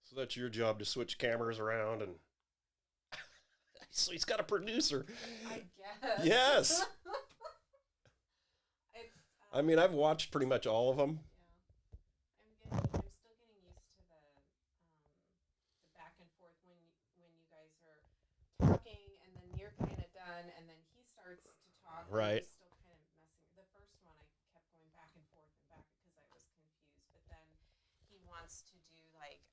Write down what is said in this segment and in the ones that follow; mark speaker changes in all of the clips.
Speaker 1: So that's your job to switch cameras around, and so he's got a producer.
Speaker 2: I guess.
Speaker 1: Yes.
Speaker 2: It's.
Speaker 1: I mean, I've watched pretty much all of them.
Speaker 2: Yeah. I'm still getting used to the back and forth when you guys are talking, and then you're kind of done, and then he starts to talk.
Speaker 1: Right.
Speaker 2: And I'm still kind of messing. The first one I kept going back and forth because I was confused, but then he wants to do like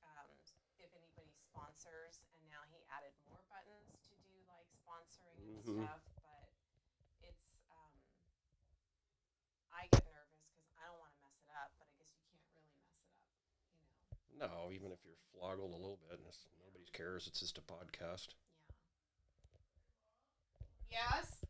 Speaker 2: if anybody sponsors, and now he added more buttons to do like sponsoring and stuff. But it's I get nervous because I don't want to mess it up, but I guess you can't really mess it up,
Speaker 1: No, even if you're floggled a little bit, nobody cares. It's just a podcast.
Speaker 2: Yeah. Yes.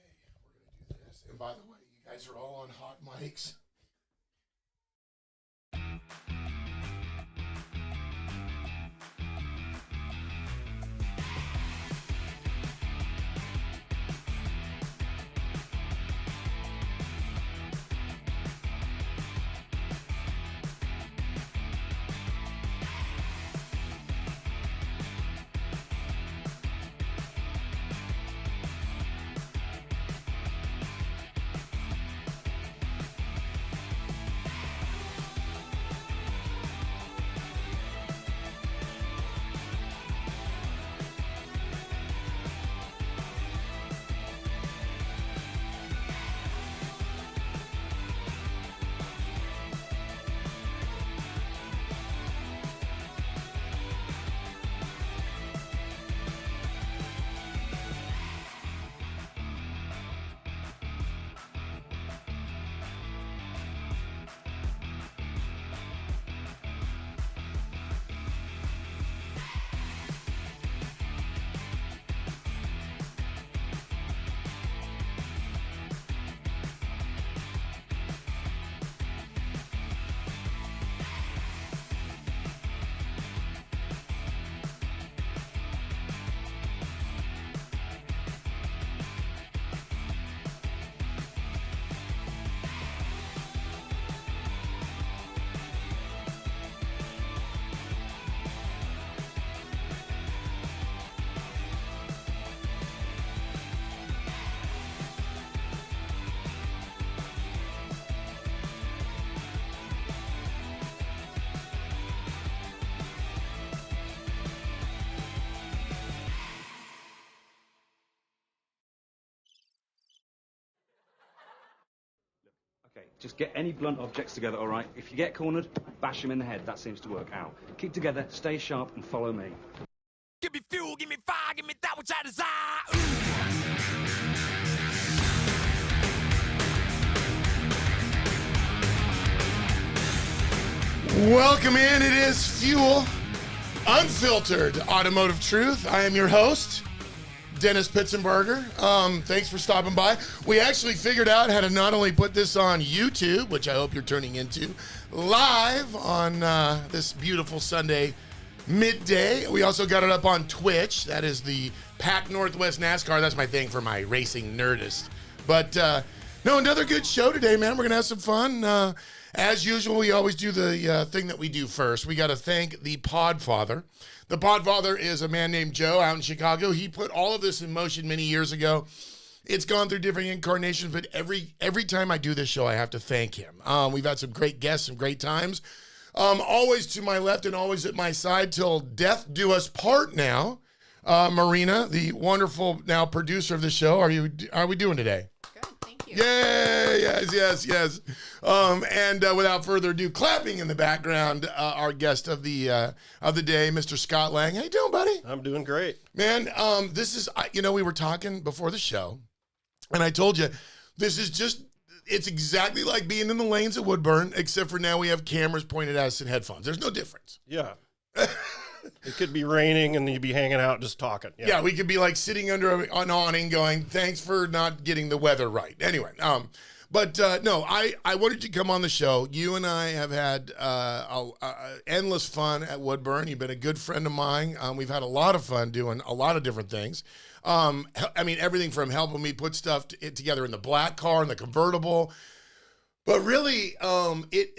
Speaker 3: Okay, we're going to do this. And by the way, you guys are all on hot mics.
Speaker 4: Okay, just get any blunt objects together, all right? If you get cornered, bash him in the head. That seems to work out. Keep together, stay sharp, and follow me.
Speaker 5: Give me fuel, give me fire, give me that which I desire.
Speaker 3: Welcome in. It is Fuel, Unfiltered Automotive Truth. I am your host, Dennis Pitzenberger. Thanks for stopping by. We actually figured out how to not only put this on YouTube, which I hope you're turning into, live on this beautiful Sunday midday. We also got it up on Twitch. That is the Pac Northwest NASCAR. That's my thing for my racing nerdist. But no, another good show today, man. We're going to have some fun. As usual, we always do the thing that we do first. We got to thank the Podfather. The Podfather is a man named Joe out in Chicago. He put all of this in motion many years ago. It's gone through different incarnations, but every time I do this show, I have to thank him. We've had some great guests, some great times. Always to my left and always at my side till death do us part now. Marina, the wonderful now producer of the show. Are we doing today?
Speaker 2: Good. Thank you.
Speaker 3: Yay! Yes. And without further ado, clapping in the background, our guest of the day, Mr. Scott Lang. How you doing, buddy?
Speaker 1: I'm doing great.
Speaker 3: Man, this is, we were talking before the show, and I told you, this is just, it's exactly like being in the lanes at Woodburn, except for now we have cameras pointed at us and headphones. There's no difference.
Speaker 1: Yeah. It could be raining and you'd be hanging out just talking.
Speaker 3: Yeah, we could be like sitting under an awning going, thanks for not getting the weather right. Anyway, But no, I wanted you to come on the show. You and I have had endless fun at Woodburn. You've been a good friend of mine. We've had a lot of fun doing a lot of different things. I mean, everything from helping me put stuff together in the black car and the convertible. But really,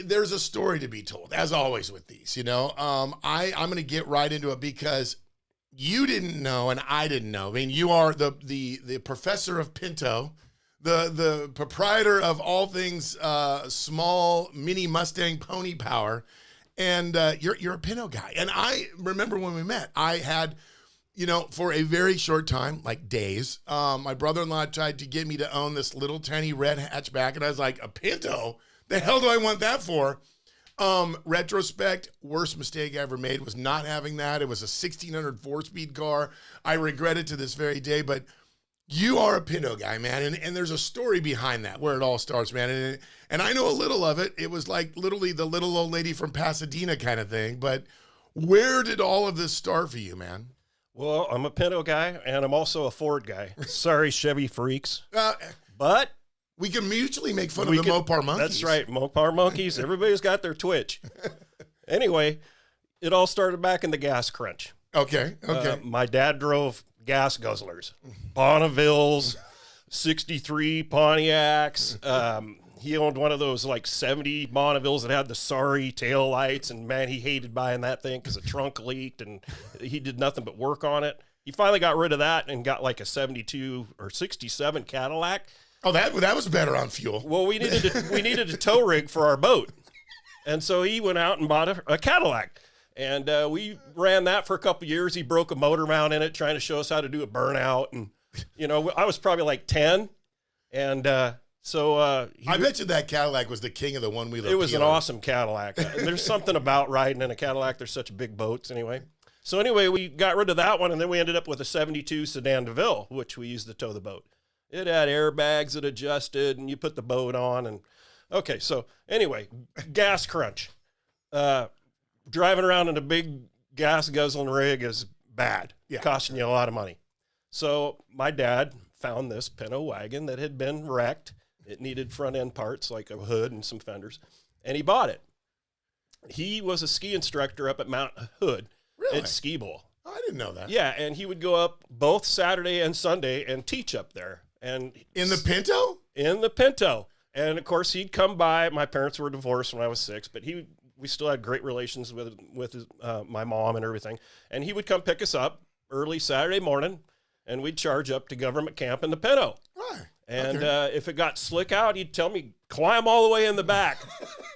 Speaker 3: there's a story to be told, as always with these. I'm going to get right into it because you didn't know and I didn't know. I mean, you are the professor of Pinto, the proprietor of all things small mini Mustang pony power, and you're a Pinto guy. And I remember when we met, I had, for a very short time, like days, my brother-in-law tried to get me to own this little tiny red hatchback, and I was like, a Pinto? The hell do I want that for? Retrospect, worst mistake I ever made was not having that. It was a 1600 4-speed car. I regret it to this very day, but you are a Pinto guy, man, and there's a story behind that, where it all starts, man, and I know a little of it. It was like literally the little old lady from Pasadena kind of thing, but where did all of this start for you, man?
Speaker 1: Well, I'm a Pinto guy, and I'm also a Ford guy. Sorry, Chevy freaks. But
Speaker 3: we can mutually make fun of the Mopar monkeys.
Speaker 1: That's right, Mopar monkeys. Everybody's got their twitch. Anyway, it all started back in the gas crunch.
Speaker 3: Okay.
Speaker 1: My dad drove gas guzzlers, Bonnevilles, 63 Pontiacs. He owned one of those like 70 Bonnevilles that had the sorry tail lights, and man, he hated buying that thing because the trunk leaked, and he did nothing but work on it. He finally got rid of that and got like a 72 or 67 Cadillac.
Speaker 3: Oh, that was better on fuel.
Speaker 1: Well, we needed a tow rig for our boat, and so he went out and bought a Cadillac. And we ran that for a couple of years. He broke a motor mount in it, trying to show us how to do a burnout. And, I was probably like 10. And I
Speaker 3: bet you that Cadillac was the king of the one-wheeler.
Speaker 1: It was an awesome Cadillac. There's something about riding in a Cadillac. They're such big boats anyway. So anyway, we got rid of that one, and then we ended up with a 72 Sedan DeVille, which we used to tow the boat. It had airbags that adjusted, and you put the boat on. And okay, so anyway, gas crunch. Driving around in a big gas guzzling rig is bad, costing you a lot of money. So my dad found this Pinto wagon that had been wrecked. It needed front end parts like a hood and some fenders, and he bought it. He was a ski instructor up at Mount Hood at Ski Bowl.
Speaker 3: Oh, I didn't know that.
Speaker 1: Yeah, and he would go up both Saturday and Sunday and teach up there. And
Speaker 3: in the Pinto?
Speaker 1: In the Pinto. And of course, he'd come by. My parents were divorced when I was 6, but we still had great relations with my mom and everything. And he would come pick us up early Saturday morning, and we'd charge up to government camp in the Pinto.
Speaker 3: Right.
Speaker 1: And if it got slick out, he'd tell me, climb all the way in the back,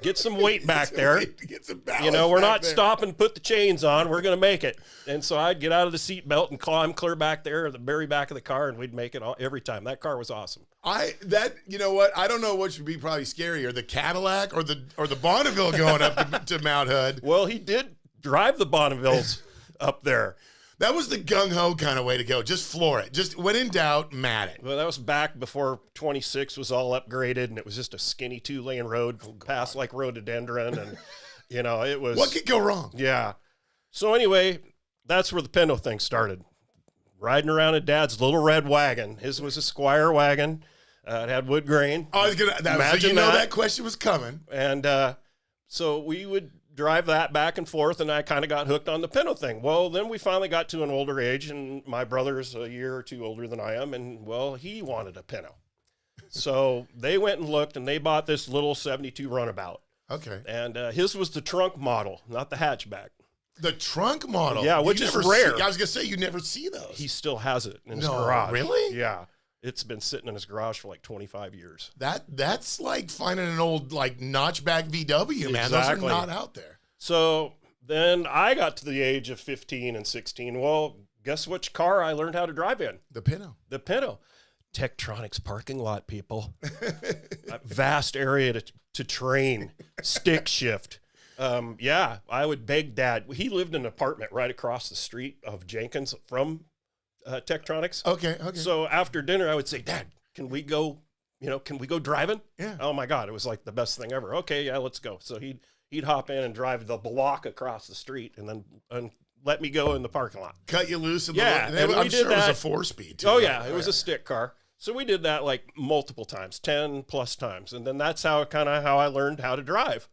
Speaker 1: get some weight back there.
Speaker 3: Get some balance.
Speaker 1: We're not stopping, put the chains on. We're going to make it. And so I'd get out of the seat belt and climb clear back there at the very back of the car, and we'd make it every time. That car was awesome.
Speaker 3: You know what? I don't know what should be probably scarier, the Cadillac or the Bonneville going up to Mount Hood.
Speaker 1: Well, he did drive the Bonnevilles up there.
Speaker 3: That was the gung-ho kind of way to go. Just floor it. Just when in doubt, mat it.
Speaker 1: Well, that was back before 26 was all upgraded, and it was just a skinny 2-lane road past like rhododendron, and it was.
Speaker 3: What could go wrong?
Speaker 1: Yeah. So anyway, that's where the Pinto thing started. Riding around in Dad's little red wagon. His was a Squire wagon. It had wood grain.
Speaker 3: I was gonna. That question was coming.
Speaker 1: And so we would drive that back and forth, and I kind of got hooked on the Pinto thing. Well, then we finally got to an older age, and my brother's a year or two older than I am, and well, he wanted a Pinto. So they went and looked, and they bought this little 72 runabout.
Speaker 3: Okay.
Speaker 1: And his was the trunk model, not the hatchback.
Speaker 3: The trunk model?
Speaker 1: Yeah, which is rare.
Speaker 3: I was going to say, you never see those.
Speaker 1: He still has it in his garage.
Speaker 3: Really?
Speaker 1: Yeah. It's been sitting in his garage for like 25 years.
Speaker 3: That's like finding an old notchback VW, man.
Speaker 1: Exactly.
Speaker 3: Those are not out there.
Speaker 1: So then I got to the age of 15 and 16. Well, guess which car I learned how to drive in?
Speaker 3: The Pinto.
Speaker 1: The Pinto. Tektronix parking lot, people. A vast area to train, stick shift. I would beg Dad. He lived in an apartment right across the street of Jenkins from Tektronix.
Speaker 3: Okay.
Speaker 1: So after dinner, I would say, Dad, can we go driving?
Speaker 3: Yeah.
Speaker 1: Oh my God. It was like the best thing ever. Okay. Yeah, let's go. So he'd hop in and drive the block across the street and let me go in the parking lot.
Speaker 3: Cut you loose.
Speaker 1: Yeah.
Speaker 3: I'm sure it was a 4-speed too.
Speaker 1: Oh yeah. It was a stick car. So we did that like multiple times, 10 plus times. And then that's how I learned how to drive.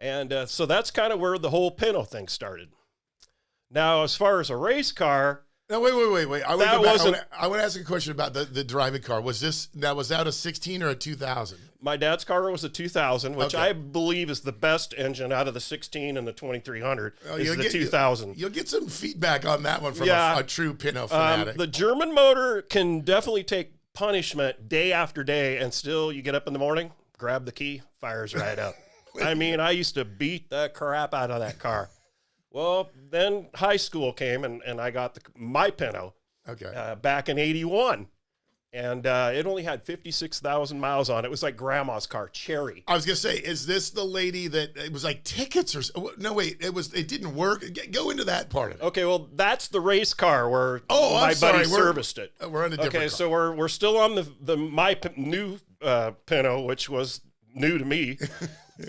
Speaker 1: And so that's kind of where the whole Pinto thing started. Now, as far as a race car,
Speaker 3: now, wait. I
Speaker 1: That wasn't-
Speaker 3: want to ask a question about the driving car. Was that a 16 or a 2000?
Speaker 1: my dad's car was a 2000, which
Speaker 3: Okay.
Speaker 1: I believe is the best engine out of the 16 and the 2300 is
Speaker 3: you'll
Speaker 1: the
Speaker 3: get-
Speaker 1: 2000.
Speaker 3: You'll get some feedback on that one from
Speaker 1: Yeah.
Speaker 3: a true Pinto fanatic.
Speaker 1: The German motor can definitely take punishment day after day, and still you get up in the morning, grab the key, fires right up. I mean, I used to beat the crap out of that car. Well, then high school came, and I got my Pinto
Speaker 3: Okay.
Speaker 1: back in 81. And it only had 56,000 miles on it. It was like grandma's car, Cherry.
Speaker 3: I was gonna say, is this the lady that it was like tickets or no? Wait, it didn't work. Go into that part of it.
Speaker 1: Okay, well, that's the race car where
Speaker 3: Oh, I'm
Speaker 1: my
Speaker 3: sorry.
Speaker 1: buddy serviced it.
Speaker 3: We're on a different
Speaker 1: Okay,
Speaker 3: car.
Speaker 1: so we're still on my new Pinto, which was new to me,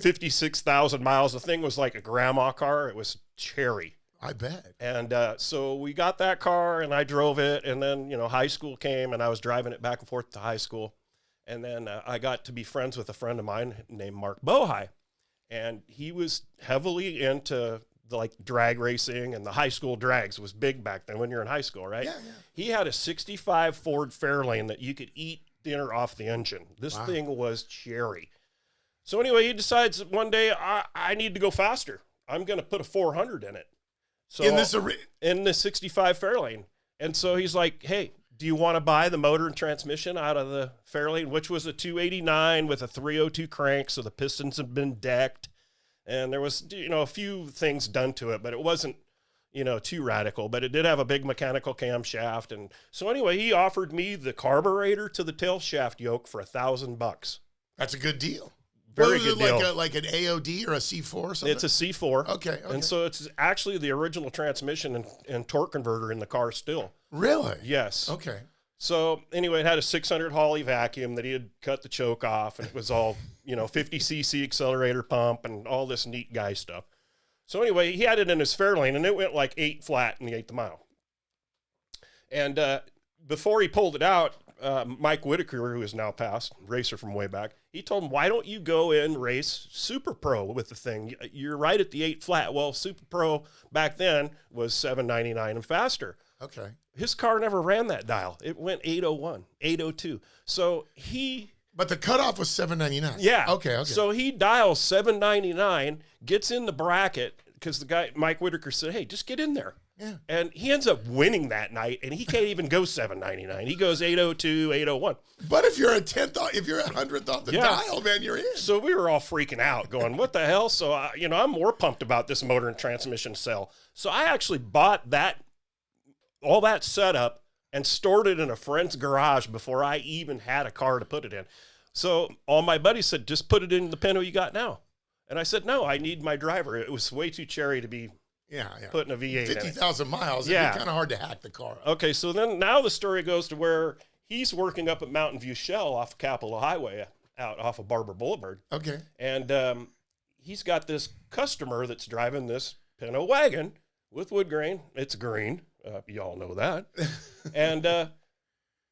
Speaker 1: 56,000 miles. The thing was like a grandma car. It was Cherry.
Speaker 3: I bet.
Speaker 1: And so we got that car, and I drove it. And then, high school came, and I was driving it back and forth to high school. And then I got to be friends with a friend of mine named Mark Bohai. And he was heavily into the drag racing, and the high school drags was big back then when you're in high school, right?
Speaker 3: Yeah.
Speaker 1: He had a 65 Ford Fairlane that you could eat dinner off the engine. This thing was Cherry. So anyway, he decides that one day I need to go faster. I'm going to put a 400 in it. So in the 65 Fairlane. And so he's like, hey, do you want to buy the motor and transmission out of the Fairlane, which was a 289 with a 302 crank, so the pistons had been decked. And there was, a few things done to it, but it wasn't, too radical. But it did have a big mechanical camshaft. And so anyway, he offered me the carburetor to the tail shaft yoke for $1,000.
Speaker 3: That's a good deal.
Speaker 1: Very
Speaker 3: Was
Speaker 1: good
Speaker 3: it
Speaker 1: deal.
Speaker 3: like an AOD or a C4 or something?
Speaker 1: It's a C4.
Speaker 3: Okay.
Speaker 1: And so it's actually the original transmission and torque converter in the car still.
Speaker 3: Really?
Speaker 1: Yes.
Speaker 3: Okay.
Speaker 1: So anyway, it had a 600 Holley vacuum that he had cut the choke off, and it was all, 50cc accelerator pump and all this neat guy stuff. So anyway, he had it in his Fairlane, and it went like 8 flat in the 8th mile. And before he pulled it out, Mike Whitaker, who is now passed, racer from way back, he told him, why don't you go in race Super Pro with the thing? You're right at the 8 flat. Well, Super Pro back then was $799 and faster.
Speaker 3: Okay.
Speaker 1: His car never ran that dial. It went 801, 802. So
Speaker 3: But the cutoff was $799.
Speaker 1: yeah.
Speaker 3: Okay.
Speaker 1: So he dials 799, gets in the bracket, because the guy, Mike Whitaker, said, hey, just get in there.
Speaker 3: Yeah.
Speaker 1: And he ends up winning that night, and he can't even go 799. He goes 802, 801.
Speaker 3: But if you're a 100th off the dial, man, you're in.
Speaker 1: So we were all freaking out, going, what the hell? So, I'm more pumped about this motor and transmission cell. So I actually bought all that setup and stored it in a friend's garage before I even had a car to put it in. So all my buddies said, just put it in the Pinto you got now. And I said, no, I need my driver. It was way too Cherry to be putting a V8 in it.
Speaker 3: 50,000 miles.
Speaker 1: Yeah.
Speaker 3: It'd be kind of hard to hack the car up.
Speaker 1: Okay, so then now the story goes to where he's working up at Mountain View Shell off Capitol Highway out off of Barber Boulevard.
Speaker 3: Okay.
Speaker 1: And he's got this customer that's driving this Pinto wagon with wood grain. It's green. Y'all know that. And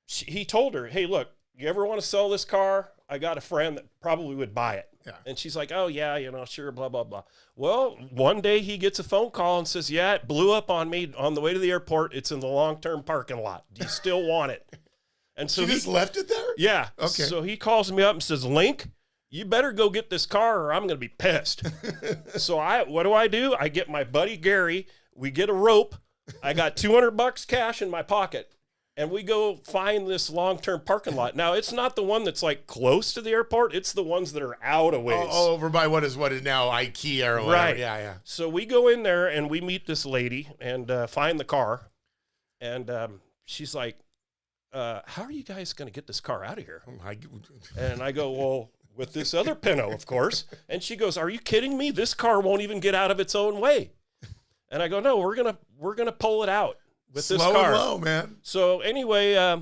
Speaker 1: he told her, hey, look, you ever want to sell this car? I got a friend that probably would buy it.
Speaker 3: Yeah.
Speaker 1: And she's like, oh, yeah, sure, blah, blah, blah. Well, one day he gets a phone call and says, yeah, it blew up on me on the way to the airport. It's in the long-term parking lot. Do you still want it? And so
Speaker 3: She just left it there?
Speaker 1: yeah.
Speaker 3: Okay.
Speaker 1: So he calls me up and says, Link, you better go get this car or I'm going to be pissed. So what do? I get my buddy Gary. We get a rope. I got $200 cash in my pocket. And we go find this long-term parking lot. Now, it's not the one that's like close to the airport. It's the ones that are out a ways.
Speaker 3: Oh, over by what is now IKEA or whatever.
Speaker 1: Right.
Speaker 3: Yeah.
Speaker 1: So we go in there and we meet this lady and find the car. And she's like, how are you guys going to get this car out of here? And I go, well, with this other Pinto, of course. And she goes, are you kidding me? This car won't even get out of its own way. And I go, no, we're gonna pull it out with this car.
Speaker 3: Slow and low, man.
Speaker 1: So anyway,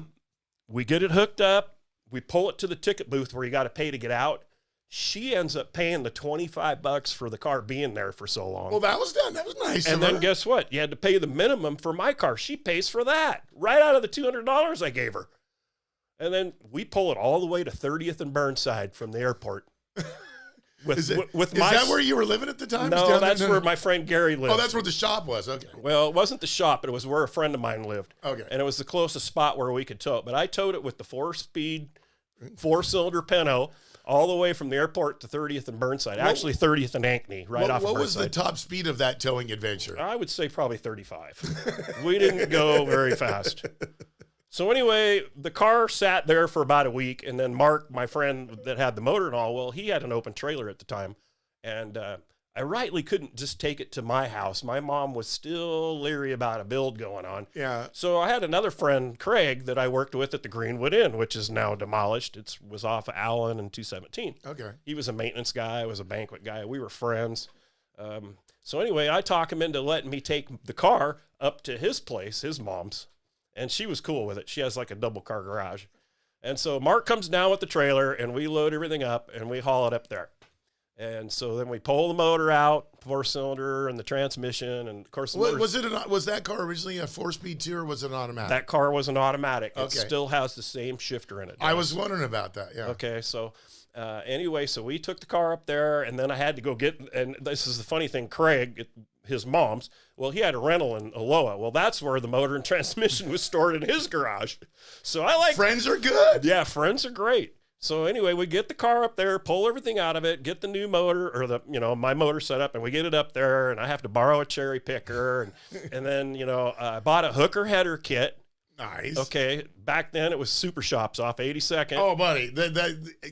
Speaker 1: we get it hooked up. We pull it to the ticket booth where you got to pay to get out. She ends up paying the $25 for the car being there for so long.
Speaker 3: Well, that was done. That was nice.
Speaker 1: And
Speaker 3: of
Speaker 1: then
Speaker 3: her.
Speaker 1: guess what? You had to pay the minimum for my car. She pays for that right out of the $200 I gave her. And then we pull it all the way to 30th and Burnside from the airport. Is
Speaker 3: that where you were living at the time?
Speaker 1: No, that's where my friend Gary lived.
Speaker 3: Oh, that's where the shop was. Okay.
Speaker 1: Well, it wasn't the shop, but it was where a friend of mine lived.
Speaker 3: Okay.
Speaker 1: And it was the closest spot where we could tow it. But I towed it with the 4-speed, 4-cylinder Pinto all the way from the airport to 30th and Burnside. Actually, 30th and Ankeny, right off of Burnside.
Speaker 3: What was the top speed of that towing adventure?
Speaker 1: I would say probably 35. We didn't go very fast. So anyway, the car sat there for about a week, and then Mark, my friend that had the motor and all, well, he had an open trailer at the time, and I rightly couldn't just take it to my house. My mom was still leery about a build going on.
Speaker 3: Yeah.
Speaker 1: So I had another friend, Craig, that I worked with at the Greenwood Inn, which is now demolished. It was off of Allen and 217.
Speaker 3: Okay.
Speaker 1: He was a maintenance guy. I was a banquet guy. We were friends. So anyway, I talked him into letting me take the car up to his place, his mom's. And she was cool with it. She has like a double car garage. And so Mark comes down with the trailer and we load everything up and we haul it up there. And so then we pull the motor out, 4-cylinder and the transmission. And of course,
Speaker 3: was that car originally a 4-speed too, or was it an automatic?
Speaker 1: That car was an automatic.
Speaker 3: Okay.
Speaker 1: It still has the same shifter in it.
Speaker 3: I was wondering about that. Yeah.
Speaker 1: Okay. So anyway, so we took the car up there and then I had to go and this is the funny thing, Craig, his mom's, well, he had a rental in Aloha. Well, that's where the motor and transmission was stored in his garage. So
Speaker 3: friends are good.
Speaker 1: Yeah, friends are great. So anyway, we get the car up there, pull everything out of it, get the new motor or my motor set up, and we get it up there, and I have to borrow a cherry picker, and then I bought a hooker header kit.
Speaker 3: Nice.
Speaker 1: Okay. Back then it was Super Shops off 82nd.
Speaker 3: Oh, buddy.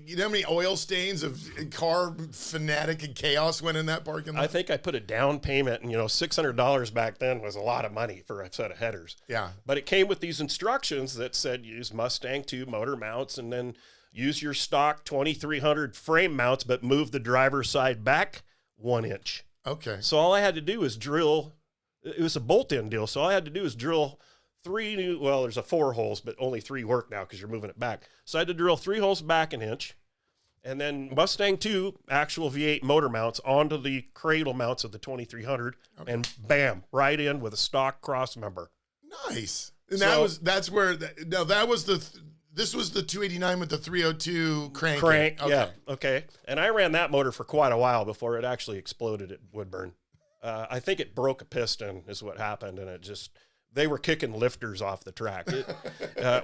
Speaker 3: You know how many oil stains of car fanatic and chaos went in that parking lot?
Speaker 1: I think I put a down payment, and $600 back then was a lot of money for a set of headers.
Speaker 3: Yeah.
Speaker 1: But it came with these instructions that said use Mustang 2 motor mounts and then use your stock 2300 frame mounts, but move the driver's side back 1 inch.
Speaker 3: Okay.
Speaker 1: So all I had to do was drill. It was a bolt-in deal. So all I had to do was drill 3 new, well, there's 4 holes, but only 3 work now because you're moving it back. So I had to drill 3 holes back 1 inch, and then Mustang 2 actual V8 motor mounts onto the cradle mounts of the 2300, okay. And bam, right in with a stock cross member.
Speaker 3: Nice. And this was the 289 with the 302 crank.
Speaker 1: Okay. Yeah. Okay. And I ran that motor for quite a while before it actually exploded at Woodburn. I think it broke a piston is what happened, and they were kicking lifters off the track.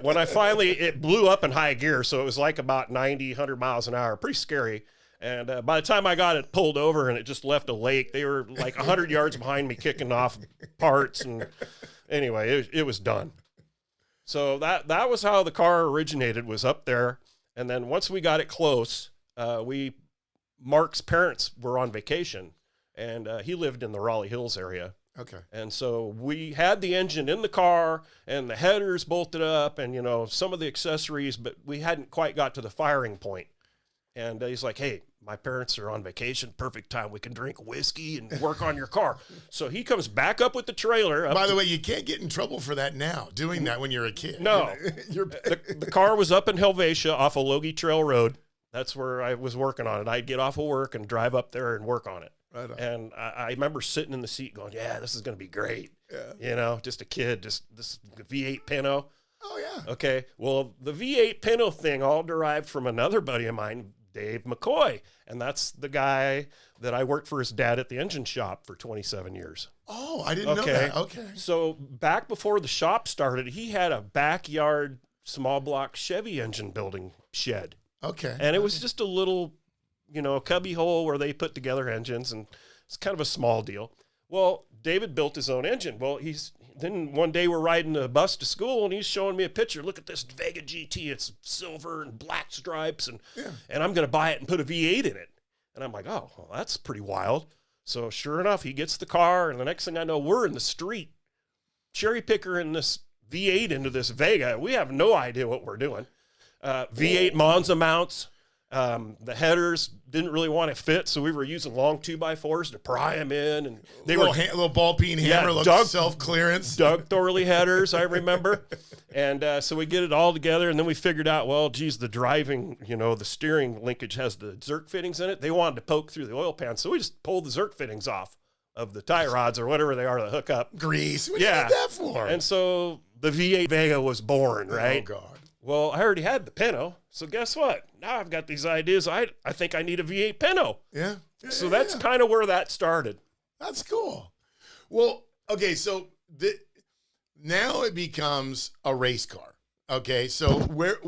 Speaker 1: When it blew up in high gear, so it was like about 90, 100 miles an hour, pretty scary. And by the time I got it pulled over and it just left a lake, they were like 100 yards behind me kicking off parts. And anyway, it was done. So that was how the car originated, was up there. And then once we got it close, Mark's parents were on vacation, and he lived in the Raleigh Hills area.
Speaker 3: Okay. And
Speaker 1: so we had the engine in the car and the headers bolted up and, some of the accessories, but we hadn't quite got to the firing point. And he's like, hey, my parents are on vacation. Perfect time. We can drink whiskey and work on your car. So he comes back up with the trailer.
Speaker 3: By the way, you can't get in trouble for that now, doing that when you're a kid.
Speaker 1: No. The car was up in Helvetia off of Logie Trail Road. That's where I was working on it. I'd get off of work and drive up there and work on it. Right on. And I remember sitting in the seat going, yeah, this is going to be great. Yeah. Just a kid, just this V8 Pinto.
Speaker 3: Oh, yeah.
Speaker 1: Okay. Well, the V8 Pinto thing all derived from another buddy of mine, Dave McCoy. And that's the guy that I worked for his dad at the engine shop for 27 years.
Speaker 3: Oh, I didn't know that. Okay.
Speaker 1: So back before the shop started, he had a backyard small block Chevy engine building shed.
Speaker 3: Okay.
Speaker 1: And it was just a little, cubby hole where they put together engines, and it's kind of a small deal. Well, David built his own engine. Well, then one day we're riding the bus to school, and he's showing me a picture. Look at this Vega GT. It's silver and black stripes, and I'm going to buy it and put a V8 in it. And I'm like, oh, well, that's pretty wild. So sure enough, he gets the car, and the next thing I know, we're in the street, cherry picker in this V8 into this Vega. We have no idea what we're doing. V8 Monza mounts. The headers didn't really want to fit, so we were using long 2x4s to pry them in, and they
Speaker 3: little ball peen hammer, self clearance.
Speaker 1: Doug Thorley headers, I remember, and so we get it all together, and then we figured out, well, geez, the driving, the steering linkage has the Zerk fittings in it. They wanted to poke through the oil pan, so we just pulled the Zerk fittings off of the tie rods or whatever they are to hook up.
Speaker 3: Grease. What do you need that for?
Speaker 1: And so the V8 Vega was born, right?
Speaker 3: Oh God.
Speaker 1: Well, I already had the Pinto, so guess what? Now I've got these ideas. I think I need a V8 Pinto.
Speaker 3: Yeah.
Speaker 1: So that's kind of where that started.
Speaker 3: That's cool. Well, okay, so now it becomes a race car. Okay, so what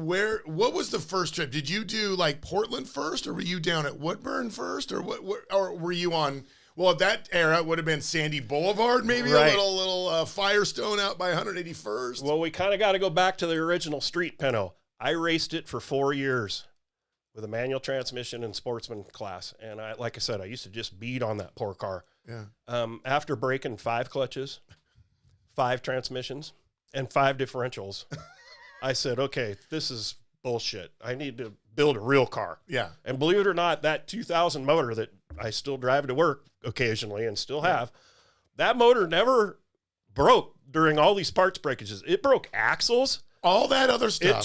Speaker 3: was the first trip? Did you do like Portland first, or were you down at Woodburn first, or what or were you on? Well, at that era, it would have been Sandy Boulevard, maybe
Speaker 1: Right.
Speaker 3: a little Firestone out by 181st.
Speaker 1: Well, we kind of got to go back to the original street Pinto. I raced it for 4 years with a manual transmission and sportsman class. And like I said, I used to just beat on that poor car.
Speaker 3: Yeah.
Speaker 1: After breaking 5 clutches, 5 transmissions, and 5 differentials, I said, okay, this is bullshit. I need to build a real car.
Speaker 3: Yeah.
Speaker 1: And believe it or not, that 2000 motor that I still drive to work occasionally and still have, that motor never broke during all these parts breakages. It broke axles.
Speaker 3: All that other stuff.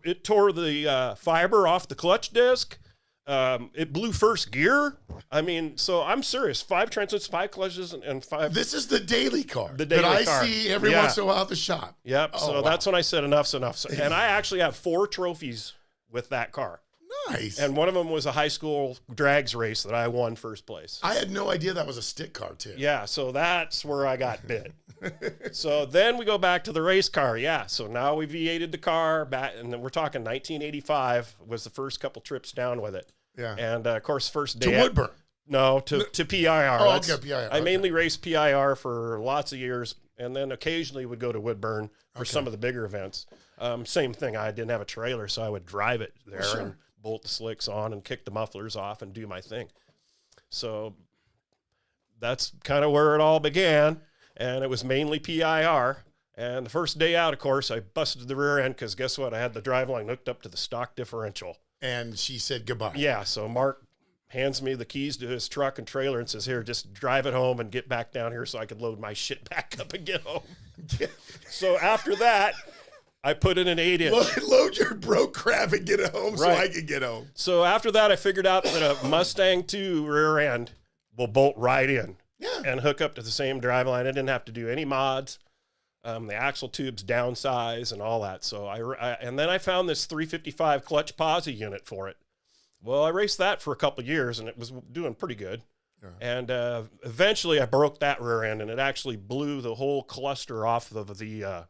Speaker 1: It tore the fiber off the clutch disc. It blew first gear. I mean, so I'm serious. 5 transits, 5 clutches, and 5.
Speaker 3: This is the daily car
Speaker 1: The daily
Speaker 3: that I
Speaker 1: car.
Speaker 3: see every
Speaker 1: Yeah.
Speaker 3: once in a while at the shop.
Speaker 1: Yep.
Speaker 3: Oh,
Speaker 1: So
Speaker 3: wow.
Speaker 1: that's when I said enough's enough. So, and I actually have 4 trophies with that car.
Speaker 3: Nice.
Speaker 1: And one of them was a high school drags race that I won first place.
Speaker 3: I had no idea that was a stick car too.
Speaker 1: Yeah, so that's where I got bit. So then we go back to the race car. Yeah, so now we V8'd the car back, and then we're talking 1985 was the first couple trips down with it.
Speaker 3: Yeah.
Speaker 1: And of course, first day
Speaker 3: To Woodburn.
Speaker 1: No, to PIR.
Speaker 3: Oh,
Speaker 1: That's-
Speaker 3: okay, PIR.
Speaker 1: I
Speaker 3: okay.
Speaker 1: mainly raced PIR for lots of years, and then occasionally would go to Woodburn for some of the bigger events. Same thing. I didn't have a trailer, so I would drive it there
Speaker 3: Sure.
Speaker 1: and bolt the slicks on and kick the mufflers off and do my thing. So that's kind of where it all began, and it was mainly PIR. And the first day out, of course, I busted the rear end because guess what? I had the driveline hooked up to the stock differential.
Speaker 3: And she said goodbye.
Speaker 1: Yeah, so Mark hands me the keys to his truck and trailer and says, here, just drive it home and get back down here so I could load my shit back up and get home. So after that, I put in an 8-inch.
Speaker 3: Load your broke crap and get it home so
Speaker 1: Right.
Speaker 3: I can get home.
Speaker 1: So after that, I figured out that a Mustang 2 rear end will bolt right in
Speaker 3: Yeah.
Speaker 1: and hook up to the same driveline. I didn't have to do any mods. The axle tubes downsize and all that. So and then I found this 355 clutch posi unit for it. Well, I raced that for a couple of years and it was doing pretty good.
Speaker 3: Yeah.
Speaker 1: And eventually I broke that rear end and it actually blew the whole cluster off of the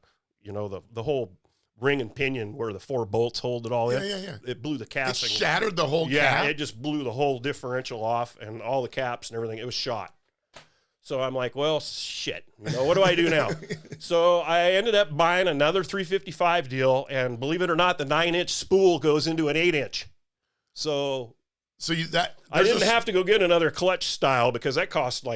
Speaker 1: whole ring and pinion where the 4 bolts hold it all in.
Speaker 3: Yeah.
Speaker 1: It blew the
Speaker 3: It
Speaker 1: casting.
Speaker 3: shattered the whole
Speaker 1: Yeah,
Speaker 3: cap.
Speaker 1: it just blew the whole differential off and all the caps and everything. It was shot. So I'm like, well, shit. What do I do now? So I ended up buying another 355 deal, and believe it or not, the 9-inch spool goes into an 8-inch. So I didn't have to go get another clutch style because that cost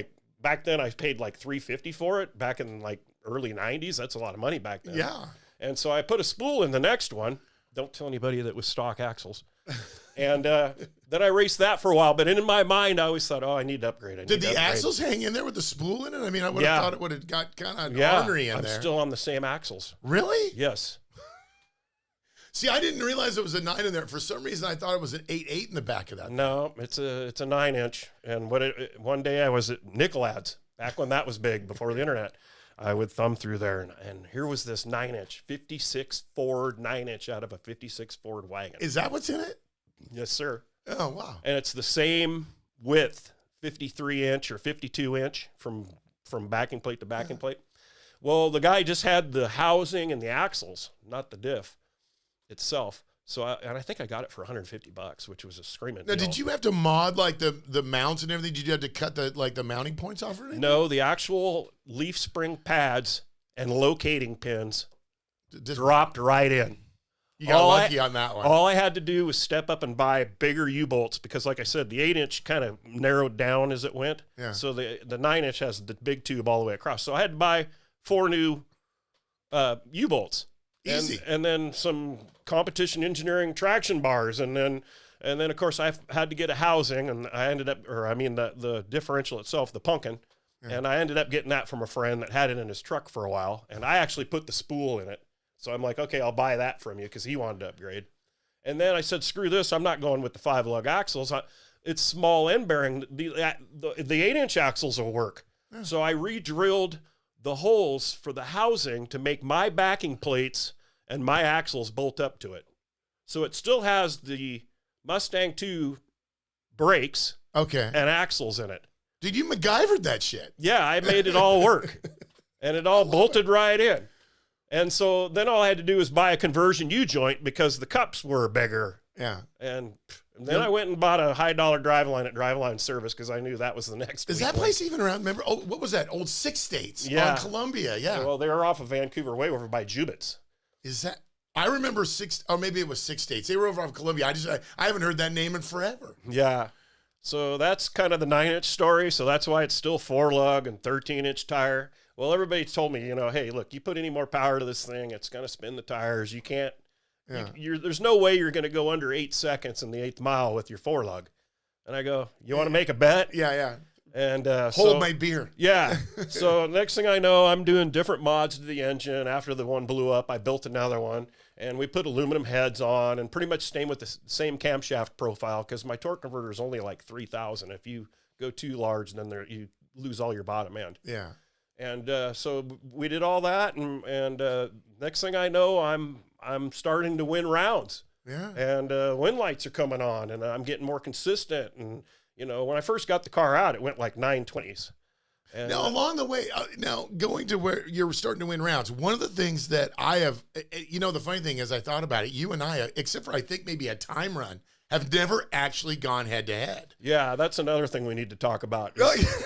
Speaker 1: back then I paid like $350 for it. Back in like early 90s, that's a lot of money back then.
Speaker 3: Yeah.
Speaker 1: And so I put a spool in the next one. Don't tell anybody that was stock axles. And then I raced that for a while. But in my mind, I always thought, I need to upgrade.
Speaker 3: Did the axles hang in there with the spool in it? I mean, I would have thought it would have got kind of ornery in
Speaker 1: I'm
Speaker 3: there.
Speaker 1: still on the same axles.
Speaker 3: Really?
Speaker 1: Yes.
Speaker 3: See, I didn't realize it was a 9 in there. For some reason, I thought it was an 8.8 in the back of that.
Speaker 1: No, it's a 9-inch. And one day I was at Nicolad's, back when that was big, before the internet. I would thumb through there, and here was this 9-inch, 56 Ford 9-inch out of a 56 Ford wagon.
Speaker 3: Is that what's in it?
Speaker 1: Yes, sir.
Speaker 3: Oh, wow.
Speaker 1: And it's the same width, 53-inch or 52-inch from backing plate to backing plate. Well, the guy just had the housing and the axles, not the diff itself. So, I think I got it for $150, which was a screaming
Speaker 3: Now,
Speaker 1: deal.
Speaker 3: did you have to mod like the mounts and everything? Did you have to cut the mounting points off or anything?
Speaker 1: No, the actual leaf spring pads and locating pins
Speaker 3: Just,
Speaker 1: dropped right in.
Speaker 3: you got
Speaker 1: all
Speaker 3: lucky on that one.
Speaker 1: All I had to do was step up and buy bigger U-bolts because, like I said, the 8-inch kind of narrowed down as it went.
Speaker 3: Yeah.
Speaker 1: So the 9-inch has the big tube all the way across. So I had to buy 4 new U-bolts.
Speaker 3: Easy.
Speaker 1: And then some competition engineering traction bars. And then of course, I had to get a housing. And I ended up, the differential itself, the pumpkin. Yeah. And I ended up getting that from a friend that had it in his truck for a while. And I actually put the spool in it. So I'm like, okay, I'll buy that from you because he wanted to upgrade. And then I said, screw this. I'm not going with the 5-lug axles. It's small end bearing. The 8-inch axles will work. Yeah. So I re-drilled the holes for the housing to make my backing plates and my axles bolt up to it. So it still has the Mustang 2 brakes
Speaker 3: Okay.
Speaker 1: and axles in it.
Speaker 3: Dude, you MacGyvered that shit.
Speaker 1: Yeah, I made it all work. And it all bolted right in. And so then all I had to do was buy a conversion U-joint because the cups were bigger.
Speaker 3: Yeah.
Speaker 1: And then I went and bought a high-dollar driveline at Driveline Service because I knew that was the next.
Speaker 3: Is that
Speaker 1: weekly.
Speaker 3: place even around? Remember, oh, what was that? Old Six States on Columbia. Yeah.
Speaker 1: Well, they were off of Vancouver Way over by Jubit's.
Speaker 3: Is that? I remember or maybe it was Six States. They were over off Columbia. I haven't heard that name in forever.
Speaker 1: Yeah. So that's kind of the 9-inch story. So that's why it's still 4-lug and 13-inch tire. Well, everybody told me, hey, look, you put any more power to this thing, it's going to spin the tires. You can't.
Speaker 3: Yeah.
Speaker 1: There's no way you're going to go under 8 seconds in the 8th mile with your 4-lug. And I go, you want to make a bet?
Speaker 3: Yeah, yeah.
Speaker 1: And
Speaker 3: hold my beer.
Speaker 1: Yeah. So next thing I know, I'm doing different mods to the engine. After the one blew up, I built another one, and we put aluminum heads on, and pretty much staying with the same camshaft profile because my torque converter is only like 3,000. If you go too large, then you lose all your bottom end.
Speaker 3: Yeah.
Speaker 1: And so we did all that, and next thing I know, I'm starting to win rounds.
Speaker 3: Yeah.
Speaker 1: And wind lights are coming on, and I'm getting more consistent. And when I first got the car out, it went like 920s. And
Speaker 3: Now, along the way, now going to where you're starting to win rounds, one of the things that I have, the funny thing is I thought about it, you and I, except for I think maybe a time run, have never actually gone head to head.
Speaker 1: Yeah, that's another thing we need to talk about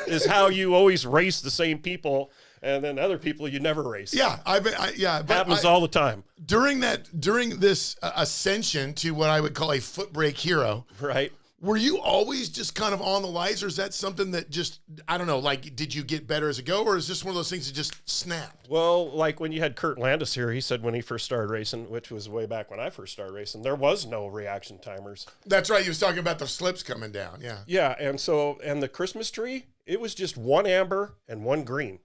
Speaker 1: is how you always race the same people, and then other people you never race.
Speaker 3: Yeah,
Speaker 1: Happens all the time.
Speaker 3: During this ascension to what I would call a foot brake hero,
Speaker 1: Right.
Speaker 3: were you always just kind of on the lights, or is that something that just, I don't know, like, did you get better as a go, or is this one of those things that just snapped?
Speaker 1: Well, like when you had Kurt Landis here, he said when he first started racing, which was way back when I first started racing, there was no reaction timers.
Speaker 3: That's right. He was talking about the slips coming down. Yeah.
Speaker 1: Yeah, and the Christmas tree, it was just one amber and one green.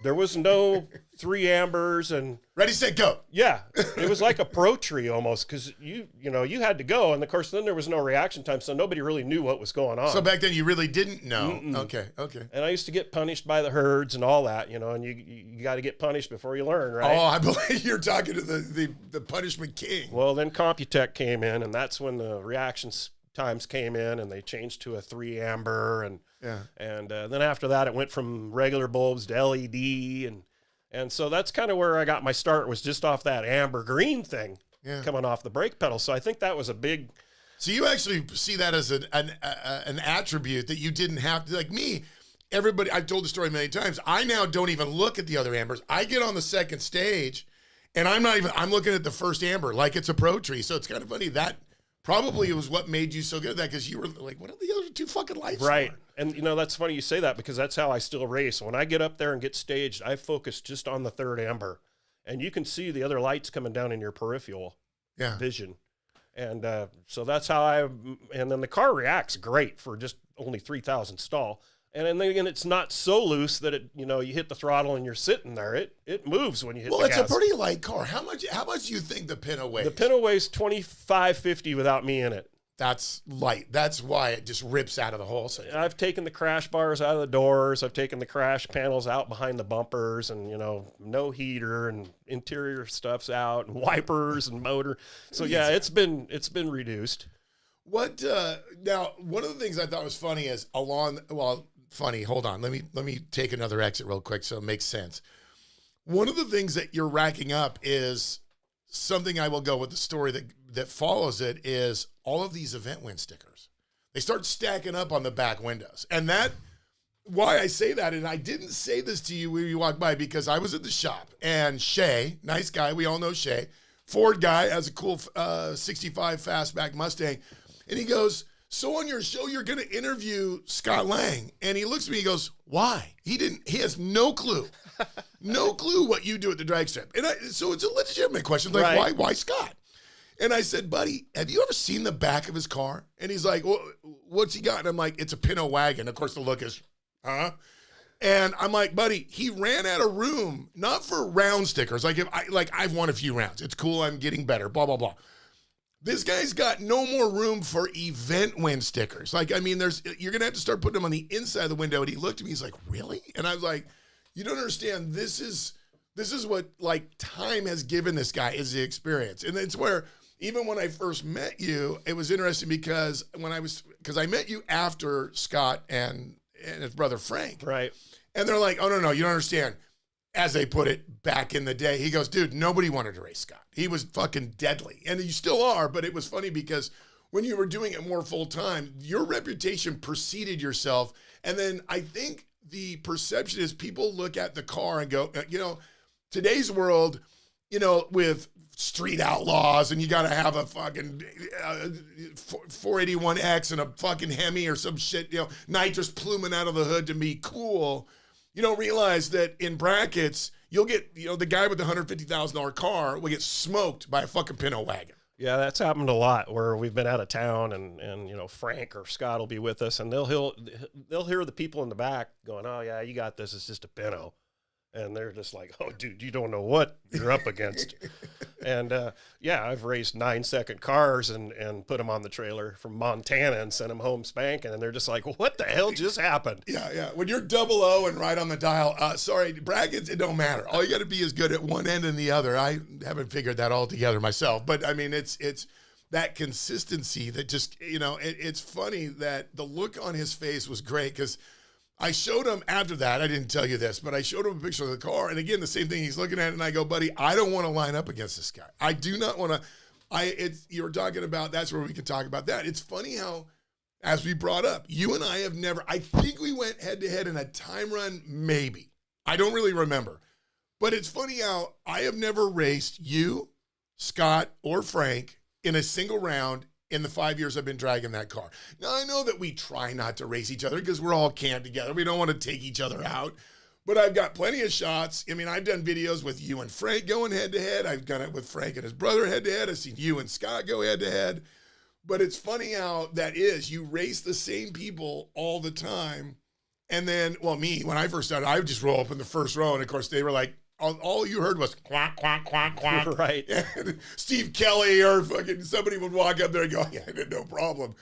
Speaker 1: There was no 3 ambers and
Speaker 3: Ready, set, go.
Speaker 1: yeah, it was like a pro tree almost because you had to go, and of course then there was no reaction time, so nobody really knew what was going on.
Speaker 3: So back then you really didn't know.
Speaker 1: Mm-mm.
Speaker 3: Okay.
Speaker 1: And I used to get punished by the herds and all that, and you got to get punished before you learn, right?
Speaker 3: Oh, I believe you're talking to the punishment king.
Speaker 1: Well, then Computech came in, and that's when the reactions times came in, and they changed to a 3 amber, and then after that it went from regular bulbs to LED, and so that's kind of where I got my start, was just off that amber green thing coming off the brake pedal. So I think that was a big.
Speaker 3: So you actually see that as an attribute that you didn't have to, like me. Everybody, I've told the story many times. I now don't even look at the other ambers. I get on the second stage, and I'm looking at the first amber like it's a pro tree. So it's kind of funny that. Probably it was what made you so good at that, because you were like, what are the other 2 fucking lights
Speaker 1: Right.
Speaker 3: for?
Speaker 1: And, that's funny you say that, because that's how I still race. When I get up there and get staged, I focus just on the 3rd amber. And you can see the other lights coming down in your peripheral vision. And so that's how and then the car reacts great for just only 3,000 stall. And then again, it's not so loose that it, you hit the throttle and you're sitting there. It moves when you hit the gas.
Speaker 3: Well, it's a pretty light car. How much do you think the Pinto weighs?
Speaker 1: The Pinto weighs 2,550 without me in it.
Speaker 3: That's light. That's why it just rips out of the hole.
Speaker 1: I've taken the crash bars out of the doors. I've taken the crash panels out behind the bumpers, and no heater, and interior stuff's out, and wipers and motor. So yeah, it's been reduced.
Speaker 3: What now? One of the things I thought was funny is funny. Hold on. Let me take another exit real quick so it makes sense. One of the things that you're racking up is something I will go with the story that follows it is all of these event win stickers. They start stacking up on the back windows. And that, why I say that, and I didn't say this to you when you walked by, because I was at the shop and Shay, nice guy, we all know Shay, Ford guy, has a cool 65 fastback Mustang. And he goes, so on your show, you're going to interview Scott Lang. And he looks at me, he goes, why? He has no clue. No clue what you do at the drag strip. And so it's a legitimate question, like,
Speaker 1: Right.
Speaker 3: why Scott? And I said, buddy, have you ever seen the back of his car? And he's like, well, what's he got? And I'm like, it's a Pinto wagon. Of course, the look is, huh? And I'm like, buddy, he ran out of room, not for round stickers. I've won a few rounds. It's cool. I'm getting better, blah, blah, blah. This guy's got no more room for event win stickers. You're going to have to start putting them on the inside of the window. And he looked at me, he's like, really? And I was like, you don't understand. This is This is what like time has given this guy is the experience. And it's where even when I first met you, it was interesting because I met you after Scott and his brother Frank.
Speaker 1: Right.
Speaker 3: And they're like, oh, no, you don't understand. As they put it back in the day, he goes, dude, nobody wanted to race Scott. He was fucking deadly. And you still are, but it was funny because when you were doing it more full time, your reputation preceded yourself. And then I think the perception is people look at the car and go, today's world, with street outlaws and you got to have a fucking 481X and a fucking Hemi or some shit, nitrous pluming out of the hood to be cool. You don't realize that in brackets, you'll get, the guy with the $150,000 car will get smoked by a fucking Pinto wagon.
Speaker 1: Yeah, that's happened a lot where we've been out of town and Frank or Scott will be with us and they'll hear the people in the back going, oh yeah, you got this. It's just a Pinto. And they're just like, oh, dude, you don't know what you're up against. And, I've raced 9-second cars and put them on the trailer from Montana and sent them home spanking. And they're just like, what the hell just happened?
Speaker 3: Yeah. When you're 00 and right on the dial, sorry, brackets, it don't matter. All you got to be is good at one end and the other. I haven't figured that all together myself. But, I mean, it's that consistency that just, it's funny that the look on his face was great because I showed him after that, I didn't tell you this, but I showed him a picture of the car. And again, the same thing, he's looking at it and I go, buddy, I don't want to line up against this guy. I do not want to, you were talking about, that's where we can talk about that. It's funny how, as we brought up, you and I have never, I think we went head to head in a time run, maybe. I don't really remember. But it's funny how I have never raced you, Scott, or Frank in a single round in the 5 years I've been dragging that car. Now, I know that we try not to race each other because we're all camped together. We don't want to take each other out. But I've got plenty of shots. I mean, I've done videos with you and Frank going head-to-head. I've done it with Frank and his brother head-to-head. I've seen you and Scott go head-to-head. But it's funny how that is. You race the same people all the time. And then, me, when I first started, I would just roll up in the first row. And, of course, they were like, all you heard was quack, quack, quack, quack.
Speaker 1: Right.
Speaker 3: And Steve Kelly or fucking somebody would walk up there and go, yeah, no problem.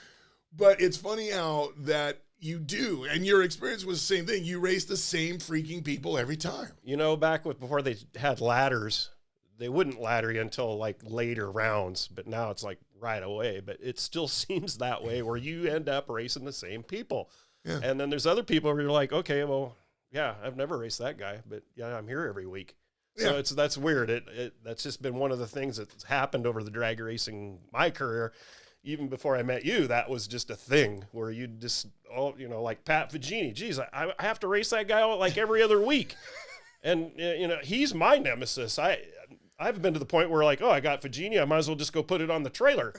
Speaker 3: But it's funny how that you do. And your experience was the same thing. You race the same freaking people every time.
Speaker 1: Before they had ladders, they wouldn't ladder you until like later rounds. But now it's like right away. But it still seems that way where you end up racing the same people. Yeah. And then there's other people where you're like, okay, well, yeah, I've never raced that guy, but yeah, I'm here every week. So
Speaker 3: Yeah.
Speaker 1: that's weird. That's just been one of the things that's happened over the drag racing, my career. Even before I met you, that was just a thing where you just, like Pat Fagini. Geez, I have to race that guy like every other week. And, he's my nemesis. I've been to the point where like, oh, I got Fagini. I might as well just go put it on the trailer.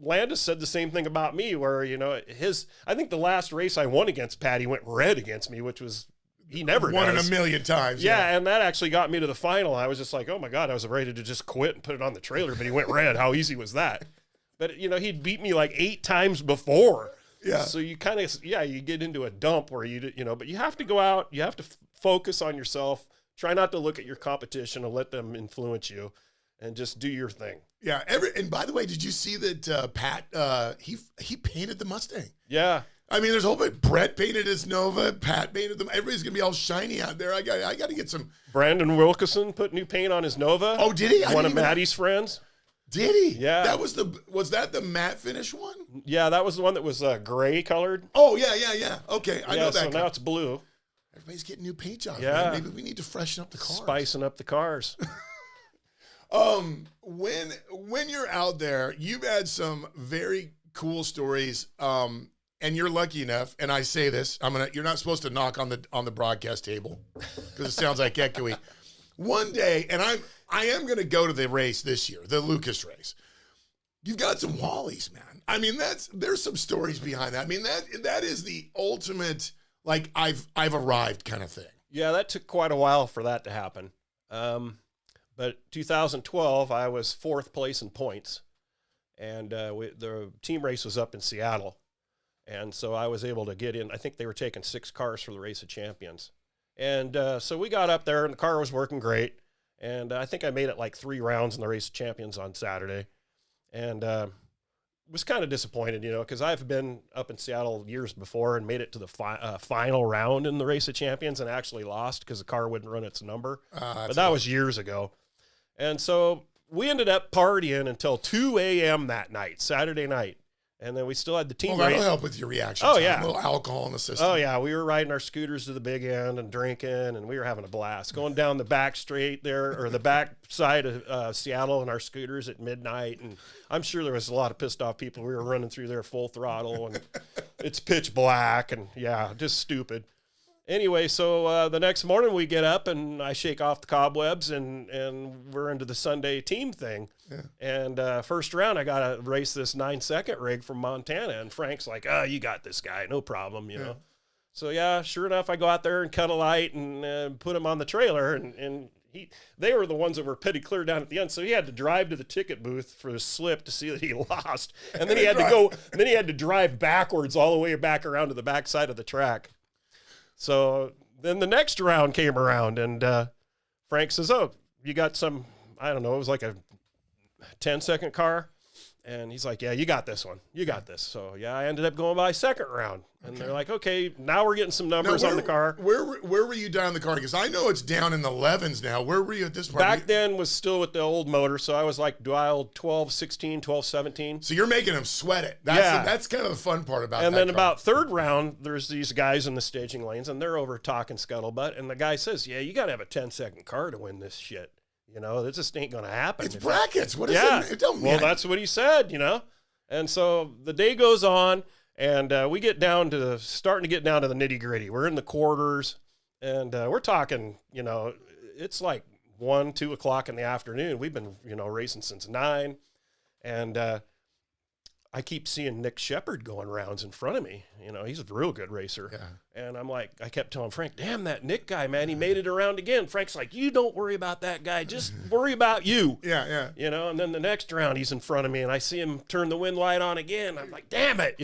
Speaker 1: Landis said the same thing about me where, I think the last race I won against Pat, he went red against me, which was, he never
Speaker 3: Won
Speaker 1: does.
Speaker 3: it a million times.
Speaker 1: Yeah, and that actually got me to the final. I was just like, oh my God, I was ready to just quit and put it on the trailer, but he went red. How easy was that? But, he'd beat me like 8 times before.
Speaker 3: Yeah.
Speaker 1: So you kind of, you get into a dump where but you have to go out, you have to focus on yourself, try not to look at your competition and let them influence you and just do your thing.
Speaker 3: Yeah. And by the way, did you see that Pat, he painted the Mustang?
Speaker 1: Yeah.
Speaker 3: I mean, there's a whole bit. Brett painted his Nova. Pat painted them. Everybody's going to be all shiny out there. I got to get some.
Speaker 1: Brandon Wilkerson put new paint on his Nova.
Speaker 3: Oh, did he?
Speaker 1: One of Maddie's friends.
Speaker 3: Did he?
Speaker 1: Yeah.
Speaker 3: Was that the matte finish one?
Speaker 1: Yeah, that was the one that was gray colored.
Speaker 3: Oh, yeah. Okay, I know that.
Speaker 1: So now it's blue.
Speaker 3: Everybody's getting new paint jobs.
Speaker 1: Yeah.
Speaker 3: Man. Maybe we need to freshen up the cars.
Speaker 1: Spicing up the cars.
Speaker 3: When you're out there, you've had some very cool stories. And you're lucky enough, and I say this, you're not supposed to knock on the broadcast table because it sounds like echoey. One day, and I am going to go to the race this year, the Lucas race. You've got some Wallies, man. I mean, there's some stories behind that. I mean, that is the ultimate, like I've arrived kind of thing.
Speaker 1: Yeah, that took quite a while for that to happen. But 2012, I was 4th place in points, and the team race was up in Seattle. And so I was able to get in. I think they were taking 6 cars for the Race of Champions. And so we got up there, and the car was working great. And I think I made it like 3 rounds in the Race of Champions on Saturday. And was kind of disappointed, because I've been up in Seattle years before and made it to the final round in the Race of Champions and actually lost because the car wouldn't run its number. But that was years ago. And so we ended up partying until 2 a.m. that night, Saturday night. And then we still had the team
Speaker 3: Well, that'll
Speaker 1: race.
Speaker 3: help with your reaction.
Speaker 1: Oh,
Speaker 3: time.
Speaker 1: yeah.
Speaker 3: A little alcohol in the system.
Speaker 1: Oh, yeah. We were riding our scooters to the big end and drinking, and we were having a blast. Going down the back straight there, or the back side of Seattle in our scooters at midnight. And I'm sure there was a lot of pissed off people. We were running through there full throttle, and it's pitch black, and, yeah, just stupid. Anyway, so the next morning we get up, and I shake off the cobwebs, and we're into the Sunday team thing. Yeah. And first round, I got to race this 9-second rig from Montana. And Frank's like, oh, you got this guy. No problem, you know. So, yeah, sure enough, I go out there and cut a light and put him on the trailer. And they were the ones that were pretty clear down at the end. So he had to drive to the ticket booth for his slip to see that he lost. And then he had to go, and then he had to drive backwards all the way back around to the back side of the track. So then the next round came around, and Frank says, oh, you got some, I don't know, it was like a 10-second car. And he's like, yeah, you got this one. You got this. So, yeah, I ended up going by second round. And they're like, okay, now we're getting some numbers on the car.
Speaker 3: Where were you down the car? Because I know it's down in the 11s now. Where were you at this point?
Speaker 1: Back then was still with the old motor, so I was like dial 12, 16, 12, 17.
Speaker 3: So you're making them sweat it. That's kind of the fun part about it.
Speaker 1: And then about third round, there's these guys in the staging lanes, and they're over talking scuttlebutt. And the guy says, yeah, you got to have a 10-second car to win this shit. You know, this just ain't going to happen.
Speaker 3: It's brackets. What is it? It don't
Speaker 1: well, that's what he said, And so the day goes on, and we starting to get down to the nitty gritty. We're in the quarters, and we're talking, it's like 1, 2 o'clock in the afternoon. We've been, racing since 9. And I keep seeing Nick Shepard going rounds in front of me. He's a real good racer. Yeah. And I'm like, I kept telling Frank, damn, that Nick guy, man, he made it around again. Frank's like, you don't worry about that guy. Just worry about you.
Speaker 3: Yeah.
Speaker 1: And then the next round he's in front of me, and I see him turn the wind light on again. I'm like, damn it,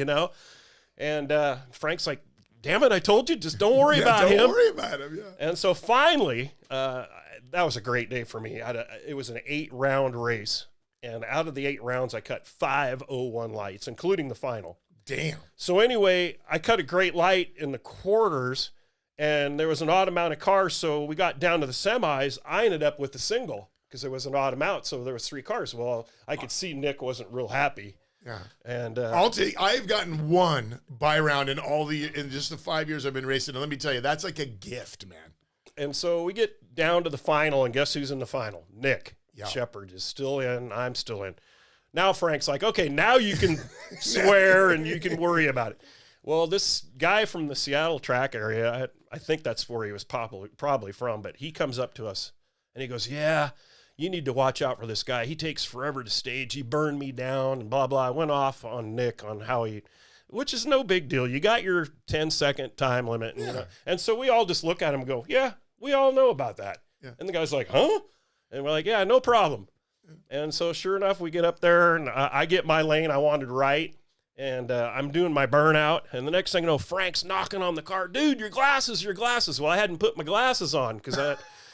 Speaker 1: And Frank's like, damn it, I told you, just don't worry about him.
Speaker 3: Don't worry about him, yeah.
Speaker 1: And so finally, that was a great day for me. It was an 8-round race. And out of the 8 rounds, I cut 5 01 lights, including the final.
Speaker 3: Damn.
Speaker 1: So anyway, I cut a great light in the quarters, and there was an odd amount of cars. So we got down to the semis. I ended up with the single because there was an odd amount. So there was 3 cars. Well, I could see Nick wasn't real happy.
Speaker 3: Yeah.
Speaker 1: And
Speaker 3: I'll tell you, I've gotten 1 buy round in just the 5 years I've been racing. And let me tell you, that's like a gift, man.
Speaker 1: And so we get down to the final, and guess who's in the final? Nick.
Speaker 3: Yeah.
Speaker 1: Shepard is still in. I'm still in. Now Frank's like, okay, now you can swear and you can worry about it. Well, this guy from the Seattle track area, I think that's where he was probably from, but he comes up to us and he goes, yeah, you need to watch out for this guy. He takes forever to stage. He burned me down and blah, blah. I went off on Nick on how which is no big deal. You got your 10-second time limit. And, and so we all just look at him and go, yeah, we all know about that. Yeah. And the guy's like, huh? And we're like, yeah, no problem. And so sure enough, we get up there, and I get my lane. I wanted right, and I'm doing my burnout. And the next thing you know, Frank's knocking on the car. Dude, your glasses. Well, I hadn't put my glasses on because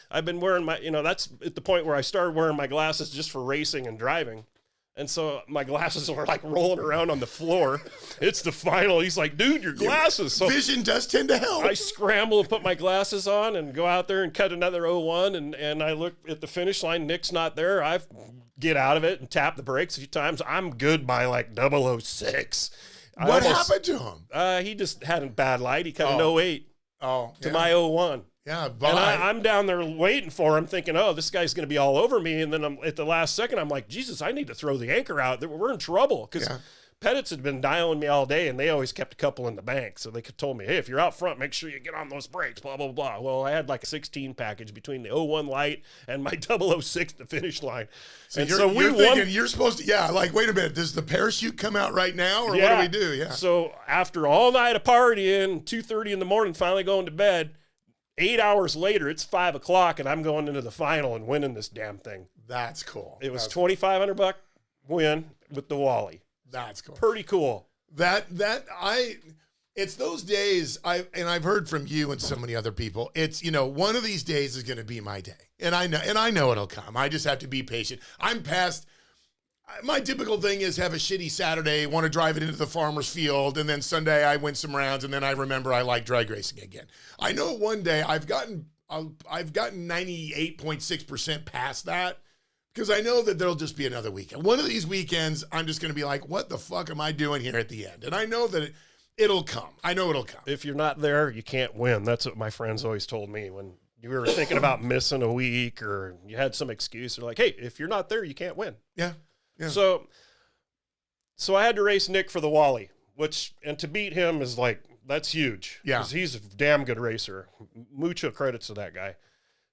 Speaker 1: I've been wearing my, that's at the point where I started wearing my glasses just for racing and driving. And so my glasses were like rolling around on the floor. It's the final. He's like, dude, your glasses. So
Speaker 3: vision does tend to help.
Speaker 1: I scramble and put my glasses on and go out there and cut another 01. And I look at the finish line. Nick's not there. I get out of it and tap the brakes a few times. I'm good by like 006.
Speaker 3: What happened to him?
Speaker 1: He just had a bad light. He cut an 08 to my 01.
Speaker 3: Yeah,
Speaker 1: and I'm down there waiting for him, thinking, oh, this guy's going to be all over me. And then at the last second, I'm like, Jesus, I need to throw the anchor out. We're in trouble because Pettit's had been dialing me all day, and they always kept a couple in the bank. So they told me, hey, if you're out front, make sure you get on those brakes, blah, blah, blah. Well, I had like a 16 package between the 01 light and my 006 to finish line.
Speaker 3: So you're thinking you're supposed to, wait a minute, does the parachute come out right now, or what do we do? Yeah.
Speaker 1: So after all night of partying, 2:30 in the morning, finally going to bed, 8 hours later, it's 5 o'clock, and I'm going into the final and winning this damn thing.
Speaker 3: That's cool.
Speaker 1: It was $2,500 win with the Wally.
Speaker 3: That's cool.
Speaker 1: Pretty cool.
Speaker 3: It's those days. I've heard from you and so many other people. It's one of these days is going to be my day, and I know it'll come. I just have to be patient. I'm past. my typical thing is have a shitty Saturday, want to drive it into the farmer's field, and then Sunday I win some rounds, and then I remember I like drag racing again. I know one day I've gotten 98.6% past that, because I know that there'll just be another weekend. One of these weekends, I'm just going to be like, what the fuck am I doing here at the end? And I know that it'll come. I know it'll come.
Speaker 1: If you're not there, you can't win. That's what my friends always told me when you were thinking about missing a week or you had some excuse. They're like, hey, if you're not there, you can't win.
Speaker 3: Yeah.
Speaker 1: So I had to race Nick for the Wally, and to beat him is like, that's huge.
Speaker 3: Yeah.
Speaker 1: Because he's a damn good racer. Mucho credits to that guy.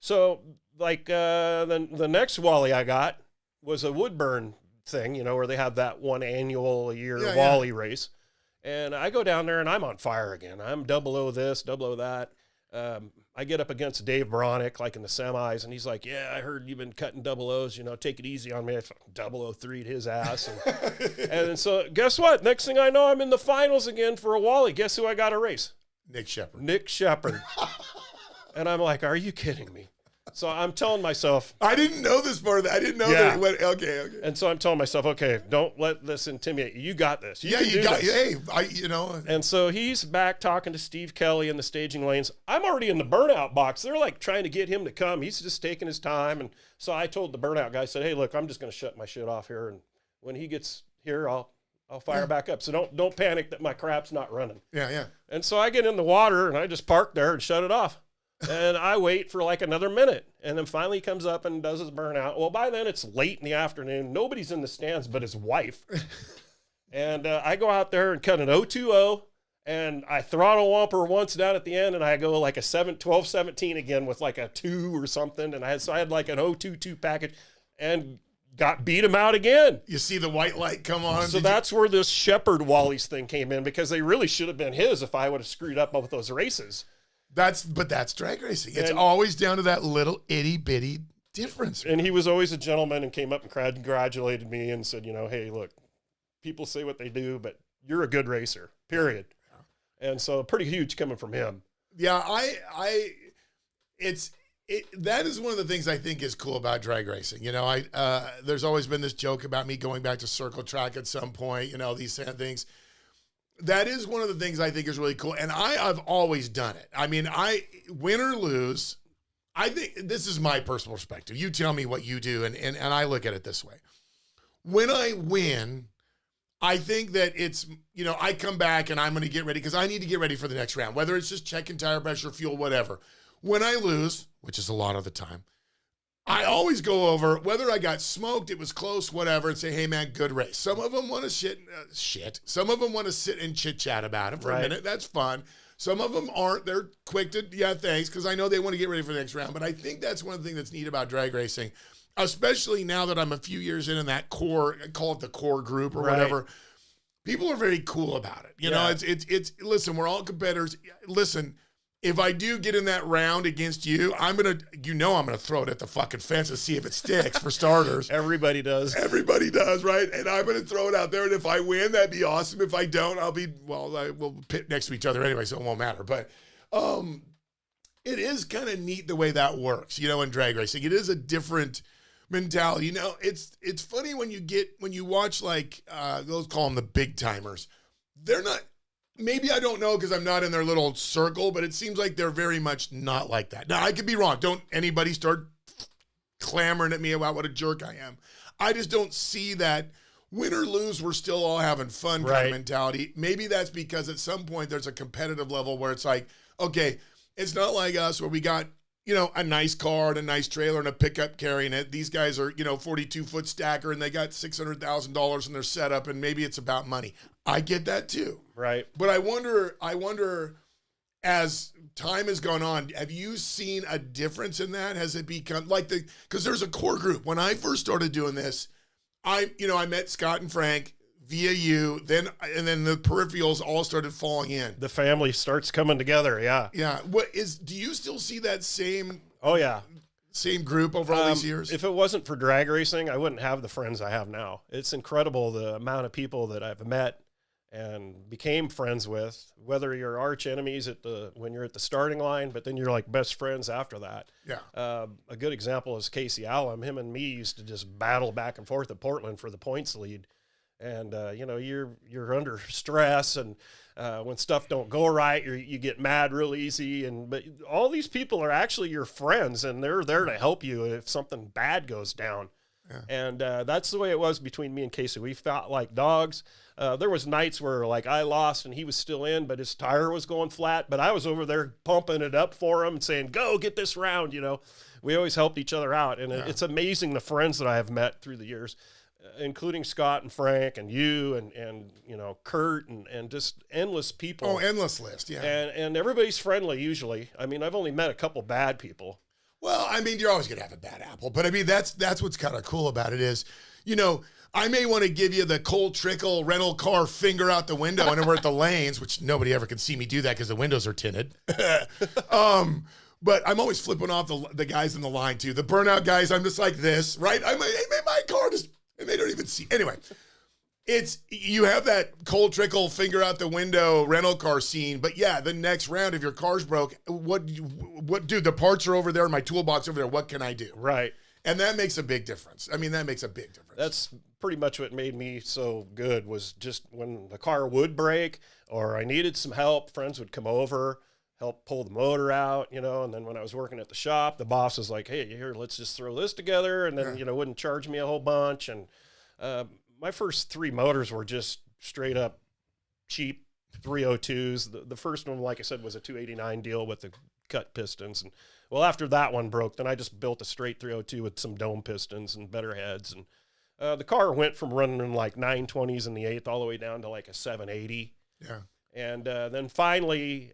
Speaker 1: So, like, the next Wally I got was a Woodburn thing, where they have that one annual a year Wally race. And I go down there and I'm on fire again. I'm 00 this, 00 that. I get up against Dave Bronick, like in the semis, and he's like, yeah, I heard you've been cutting 00s, take it easy on me. I 003'd his ass. And so guess what? Next thing I know, I'm in the finals again for a Wally. Guess who I got to race?
Speaker 3: Nick Shepard.
Speaker 1: And I'm like, are you kidding me? So I'm telling myself.
Speaker 3: I didn't know this part of that. I didn't know that it went, okay.
Speaker 1: And so I'm telling myself, okay, don't let this intimidate you. You got this.
Speaker 3: You got this. Hey,
Speaker 1: And so he's back talking to Steve Kelly in the staging lanes. I'm already in the burnout box. They're like trying to get him to come. He's just taking his time. And so I told the burnout guy, I said, hey, look, I'm just going to shut my shit off here. And when he gets here, I'll fire back up. So don't panic that my crap's not running.
Speaker 3: Yeah.
Speaker 1: And so I get in the water and I just park there and shut it off. And I wait for like another minute. And then finally he comes up and does his burnout. Well, by then it's late in the afternoon. Nobody's in the stands but his wife. And I go out there and cut an 020. And I throttle Whomper once down at the end. And I go like a 12-17 again with like a 2 or something. And I had like an 022 package and beat him out again.
Speaker 3: You see the white light come on.
Speaker 1: So that's where this Shepard Wally's thing came in, because they really should have been his if I would have screwed up with those races.
Speaker 3: That's drag racing. It's always down to that little itty bitty difference.
Speaker 1: And he was always a gentleman and came up and congratulated me and said, hey, look, people say what they do, but you're a good racer, period. Yeah. And so pretty huge coming from him.
Speaker 3: Yeah. That is one of the things I think is cool about drag racing. There's always been this joke about me going back to circle track at some point, these kind of things. That is one of the things I think is really cool. And I've always done it. I mean, win or lose, I think this is my personal perspective. You tell me what you do. And I look at it this way. When I win, I think that it's, I come back and I'm going to get ready because I need to get ready for the next round, whether it's just checking tire pressure, fuel, whatever. When I lose, which is a lot of the time, I always go over whether I got smoked, it was close, whatever, and say, hey, man, good race. Some of them want to shit. Some of them want to sit and chit-chat about it for a minute. That's fun. Some of them aren't. They're quick to, thanks, because I know they want to get ready for the next round. But I think that's one thing that's neat about drag racing, especially now that I'm a few years in that core, call it the core group or whatever. People are very cool about it. It's listen, we're all competitors. Listen, if I do get in that round against you, I'm going to throw it at the fucking fence and see if it sticks, for starters.
Speaker 1: Everybody does.
Speaker 3: Everybody does, right? And I'm going to throw it out there, and if I win, that'd be awesome. If I don't, we'll pit next to each other anyway, so it won't matter. But it is kind of neat the way that works, in drag racing. It is a different mentality. It's funny when you watch, like, those call them the big timers. They're not... Maybe I don't know because I'm not in their little circle, but it seems like they're very much not like that. Now, I could be wrong. Don't anybody start clamoring at me about what a jerk I am. I just don't see that win or lose, we're still all having fun kind of mentality. Maybe that's because at some point there's a competitive level where it's like, okay, it's not like us where we got, a nice car and a nice trailer and a pickup carrying it. These guys are, 42-foot stacker and they got $600,000 in their setup and maybe it's about money. I get that too.
Speaker 1: Right.
Speaker 3: But I wonder as time has gone on, have you seen a difference in that? Has it become like because there's a core group. When I first started doing this, I met Scott and Frank via you, and then the peripherals all started falling in.
Speaker 1: The family starts coming together. Yeah.
Speaker 3: Yeah. Do you still see that same?
Speaker 1: Oh yeah.
Speaker 3: Same group over all these years?
Speaker 1: If it wasn't for drag racing, I wouldn't have the friends I have now. It's incredible the amount of people that I've met and became friends with, whether you're arch enemies when you're at the starting line, but then you're like best friends after that.
Speaker 3: Yeah.
Speaker 1: A good example is Casey Allen. Him and me used to just battle back and forth at Portland for the points lead. And, you're under stress, and when stuff don't go right, you get mad real easy. But all these people are actually your friends, and they're there to help you if something bad goes down. Yeah. And that's the way it was between me and Casey. We fought like dogs. There was nights where like I lost and he was still in, but his tire was going flat. But I was over there pumping it up for him and saying, "Go get this round." We always helped each other out, and it's amazing the friends that I have met through the years, including Scott and Frank and you and Kurt and just endless people.
Speaker 3: Oh, endless list, yeah.
Speaker 1: And everybody's friendly usually. I mean, I've only met a couple bad people.
Speaker 3: Well, I mean, you're always going to have a bad apple, but I mean, that's what's kind of cool about it is, I may want to give you the cold trickle rental car finger out the window and we're at the lanes, which nobody ever can see me do that because the windows are tinted. But I'm always flipping off the guys in the line too. The burnout guys, I'm just like this, right? My car just, and they don't even see. Anyway, you have that cold trickle finger out the window rental car scene, but yeah, the next round, if your car's broke, dude, the parts are over there in my toolbox over there. What can I do?
Speaker 1: Right.
Speaker 3: And that makes a big difference. I mean, that makes a big difference.
Speaker 1: That's pretty much what made me so good, was just when the car would break or I needed some help, friends would come over, help pull the motor out, and then when I was working at the shop, the boss was like, "Hey, here, let's just throw this together," and then, wouldn't charge me a whole bunch. And my first 3 motors were just straight up cheap 302s. The first one, like I said, was a 289 deal with the cut pistons. And well, after that one broke, then I just built a straight 302 with some dome pistons and better heads. And the car went from running like 920s in the 8th all the way down to like a 780.
Speaker 3: Yeah.
Speaker 1: And then finally,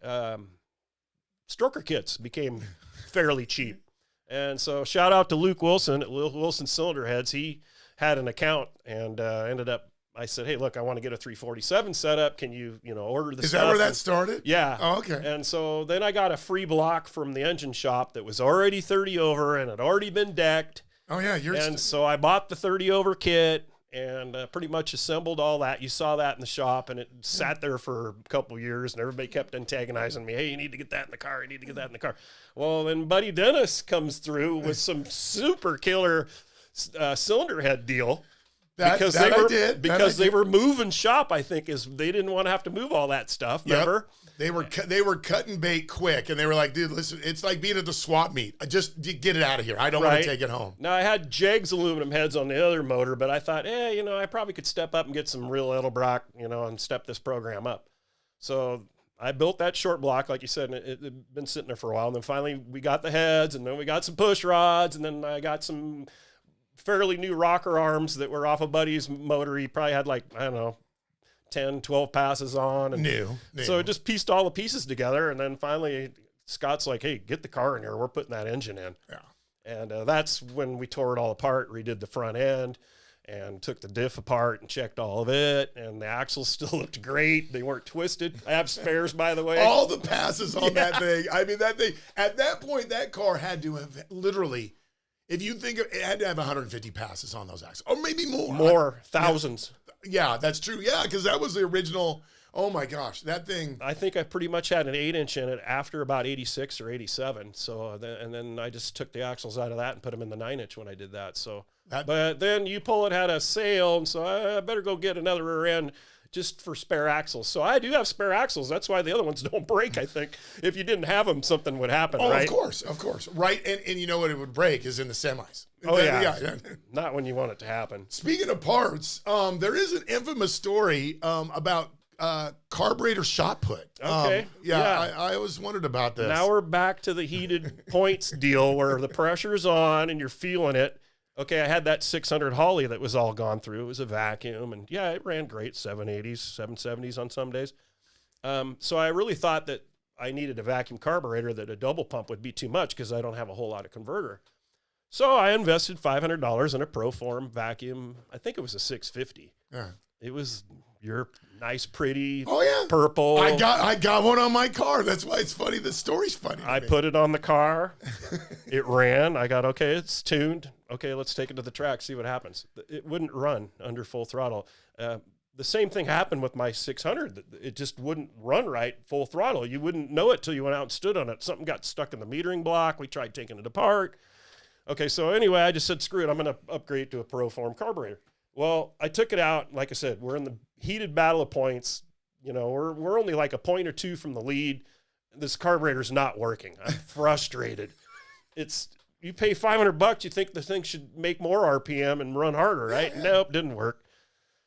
Speaker 1: stroker kits became fairly cheap. And so shout out to Luke Wilson at Wilson Cylinder Heads. He had an account and I said, "Hey, look, I want to get a 347 set up. Can you, order the stuff?"
Speaker 3: Is that where that started?
Speaker 1: Yeah.
Speaker 3: Oh, okay.
Speaker 1: And so then I got a free block from the engine shop that was already 30 over and had already been decked.
Speaker 3: Oh, yeah.
Speaker 1: So I bought the 30 over kit and pretty much assembled all that. You saw that in the shop, and it sat there for a couple of years, and everybody kept antagonizing me. "Hey, you need to get that in the car. You need to get that in the car." Well, then Buddy Dennis comes through with some super killer cylinder head deal. Because they were moving shop, I think, is they didn't want to have to move all that stuff. Remember?
Speaker 3: Yep. They were cutting bait quick, and they were like, "Dude, listen, it's like being at the swap meet. Just get it out of here. I don't want to take it home."
Speaker 1: Now I had Jegs aluminum heads on the other motor, but I thought, I probably could step up and get some real Edelbrock, and step this program up. So I built that short block, like you said, and it had been sitting there for a while. And then finally we got the heads, and then we got some push rods, and then I got some fairly new rocker arms that were off of Buddy's motor. He probably had 10, 12 passes on. And
Speaker 3: new.
Speaker 1: So it just pieced all the pieces together. And then finally Scott's like, "Hey, get the car in here. We're putting that engine in."
Speaker 3: Yeah.
Speaker 1: And that's when we tore it all apart, redid the front end, and took the diff apart and checked all of it. And the axles still looked great. They weren't twisted. I have spares, by the way.
Speaker 3: All the passes on that thing. I mean, that thing, at that point, that car had to have literally, if you think it had to have 150 passes on those axles, or maybe more.
Speaker 1: More, thousands.
Speaker 3: Yeah, that's true. Yeah, because that was the original. Oh my gosh, that thing.
Speaker 1: I think I pretty much had an 8-inch in it after about 86 or 87. So then I just took the axles out of that and put them in the 9-inch when I did that. So, but then U-Pull had a sale, and so I better go get another rear end just for spare axles. So I do have spare axles. That's why the other ones don't break, I think. If you didn't have them, something would happen, right?
Speaker 3: Of course. Right, and you know what it would break is in the semis.
Speaker 1: Oh, yeah. Not when you want it to happen.
Speaker 3: Speaking of parts, there is an infamous story about carburetor shot put.
Speaker 1: Okay.
Speaker 3: I always wondered about this.
Speaker 1: Now we're back to the heated points deal where the pressure's on and you're feeling it. Okay, I had that 600 Holly that was all gone through. It was a vacuum, and yeah, it ran great, 780s, 770s on some days. So I really thought that I needed a vacuum carburetor, that a double pump would be too much because I don't have a whole lot of converter. So I invested $500 in a Proform vacuum. I think it was a 650.
Speaker 3: Yeah.
Speaker 1: It was your nice, pretty
Speaker 3: purple.
Speaker 1: I
Speaker 3: got one on my car. That's why it's funny. The story's funny.
Speaker 1: I put it on the car. It ran. I got, okay, it's tuned. Okay, let's take it to the track, see what happens. It wouldn't run under full throttle. the same thing happened with my 600. It just wouldn't run right full throttle. You wouldn't know it till you went out and stood on it. Something got stuck in the metering block. We tried taking it apart. Okay, so anyway, I just said, screw it. I'm going to upgrade to a ProForm carburetor. Well, I took it out. Like I said, we're in the heated battle of points. You know, we're only like a point or two from the lead. This carburetor's not working. I'm frustrated. You pay $500, you think the thing should make more RPM and run harder, right? Nope, didn't work.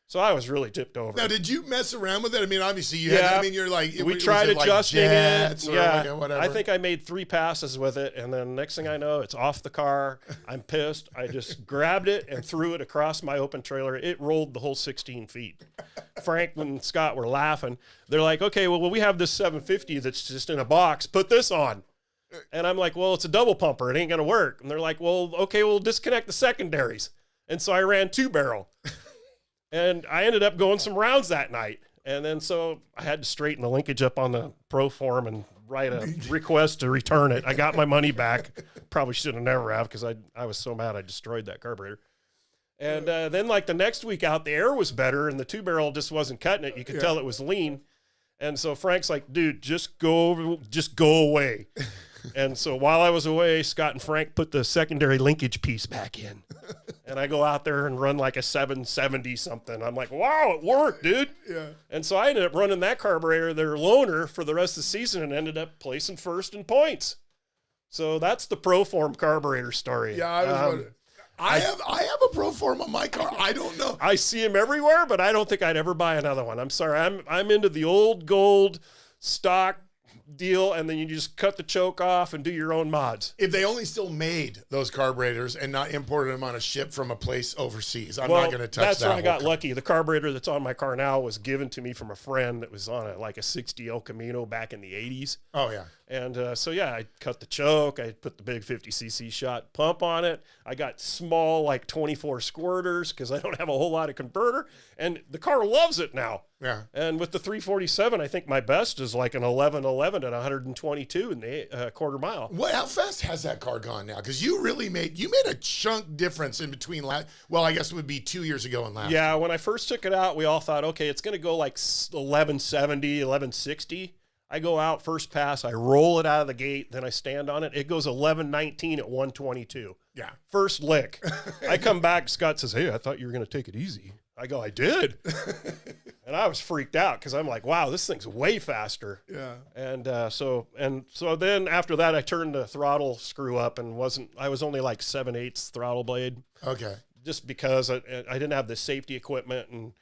Speaker 1: So I was really tipped over.
Speaker 3: Now, did you mess around with it? I mean, obviously you had, I mean, you're like,
Speaker 1: we tried adjusting it.
Speaker 3: Yeah. Like whatever.
Speaker 1: I think I made 3 passes with it. And then next thing I know, it's off the car. I'm pissed. I just grabbed it and threw it across my open trailer. It rolled the whole 16 feet. Frank and Scott were laughing. They're like, okay, well, we have this 750 that's just in a box. Put this on. And I'm like, well, it's a double pumper. It ain't going to work. And they're like, well, okay, we'll disconnect the secondaries. And so I ran 2-barrel. And I ended up going some rounds that night. And then so I had to straighten the linkage up on the ProForm and write a request to return it. I got my money back. Probably should have never have because I was so mad I destroyed that carburetor. And then like the next week out, the air was better and the 2-barrel just wasn't cutting it. You could tell it was lean. And so Frank's like, dude, just go away. And so while I was away, Scott and Frank put the secondary linkage piece back in. And I go out there and run like a 770 something. I'm like, wow, it worked, dude.
Speaker 3: Yeah.
Speaker 1: And so I ended up running that carburetor, their loaner, for the rest of the season and ended up placing first in points. So that's the ProForm carburetor story.
Speaker 3: Yeah, I was wondering. I have a ProForm on my car. I don't know.
Speaker 1: I see them everywhere, but I don't think I'd ever buy another one. I'm sorry. I'm into the old gold stock deal, and then you just cut the choke off and do your own mods.
Speaker 3: If they only still made those carburetors and not imported them on a ship from a place overseas, I'm not going to touch that.
Speaker 1: That's where I got lucky. The carburetor that's on my car now was given to me from a friend that was on a 60 El Camino back in the 80s.
Speaker 3: Oh, yeah.
Speaker 1: And so, yeah, I cut the choke. I put the big 50cc shot pump on it. I got small, like 24 squirters because I don't have a whole lot of converter. And the car loves it now.
Speaker 3: Yeah.
Speaker 1: And with the 347, I think my best is like an 1111 at 122 in the quarter mile.
Speaker 3: How fast has that car gone now? Because you made a chunk difference in between I guess it would be 2 years ago and last.
Speaker 1: Yeah, when I first took it out, we all thought, okay, it's going to go like 1170, 1160. I go out first pass, I roll it out of the gate, then I stand on it. It goes 1119 at 122.
Speaker 3: Yeah.
Speaker 1: First lick. I come back, Scott says, hey, I thought you were going to take it easy. I go, I did. And I was freaked out because I'm like, wow, this thing's way faster.
Speaker 3: Yeah.
Speaker 1: And so then after that, I turned the throttle screw up and I was only like 7/8 throttle blade.
Speaker 3: Okay.
Speaker 1: Just because I didn't have the safety equipment and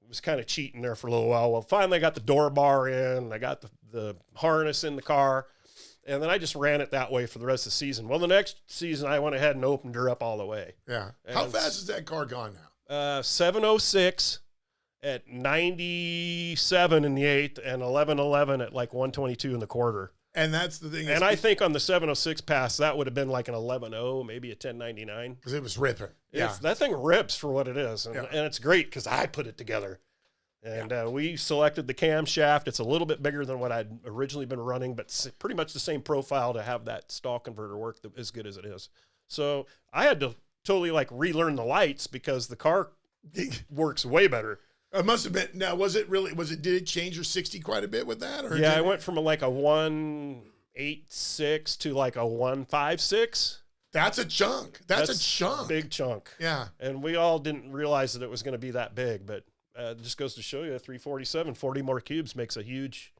Speaker 1: was kind of cheating there for a little while. Well, finally I got the door bar in, I got the harness in the car, and then I just ran it that way for the rest of the season. Well, the next season I went ahead and opened her up all the way.
Speaker 3: Yeah. How fast is that car gone now?
Speaker 1: 706 at 97 in the 8th and 1111 at like 122 in the quarter.
Speaker 3: And that's the thing.
Speaker 1: And I think on the 706 pass, that would have been like an 11.0, maybe a 1099.
Speaker 3: Because it was ripping. Yeah.
Speaker 1: That thing rips for what it is. And it's great because I put it together. And we selected the camshaft. It's a little bit bigger than what I'd originally been running, but pretty much the same profile to have that stall converter work as good as it is. So I had to totally like relearn the lights because the car works way better.
Speaker 3: It must have been. Now, did it change your 60 quite a bit with that? Or
Speaker 1: yeah, I went from like a 186 to like a 156.
Speaker 3: That's a chunk. That's a chunk.
Speaker 1: Big chunk.
Speaker 3: Yeah.
Speaker 1: And we all didn't realize that it was going to be that big, but it just goes to show you 347, 40 more cubes makes a huge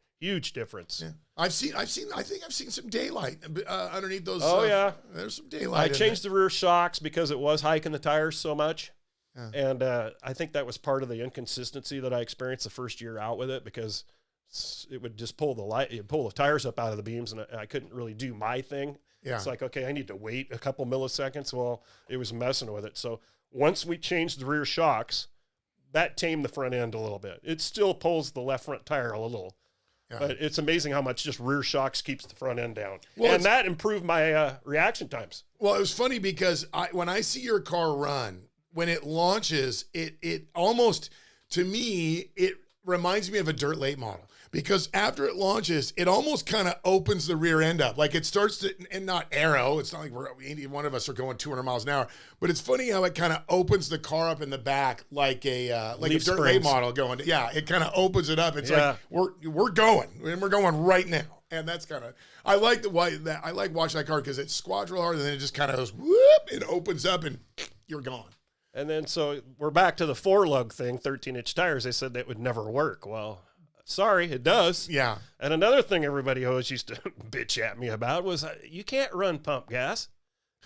Speaker 1: difference.
Speaker 3: Yeah. I think I've seen some daylight underneath those.
Speaker 1: Oh, yeah.
Speaker 3: There's some daylight.
Speaker 1: I changed the rear shocks because it was hiking the tires so much. Yeah. And I think that was part of the inconsistency that I experienced the first year out with it because it would just pull the tires up out of the beams and I couldn't really do my thing. Yeah. It's like, okay, I need to wait a couple milliseconds. Well, it was messing with it. So once we changed the rear shocks, that tamed the front end a little bit. It still pulls the left front tire a little, but it's amazing how much just rear shocks keeps the front end down. Well, and that improved my reaction times.
Speaker 3: Well, it was funny because when I see your car run, when it launches, it almost, to me, it reminds me of a dirt late model because after it launches, it almost kind of opens the rear end up. Like it starts to, and not arrow. It's not like any one of us are going 200 miles an hour, but it's funny how it kind of opens the car up in the back like a dirt late model going. Yeah, it kind of opens it up. It's like we're going, and we're going right now. And that's kind of, I like I like watching that car because it squads real hard and then it just kind of goes whoop, it opens up and you're gone.
Speaker 1: And then so we're back to the 4-lug thing, 13-inch tires. They said that would never work. Well, sorry, it does.
Speaker 3: Yeah.
Speaker 1: And another thing everybody always used to bitch at me about was you can't run pump gas.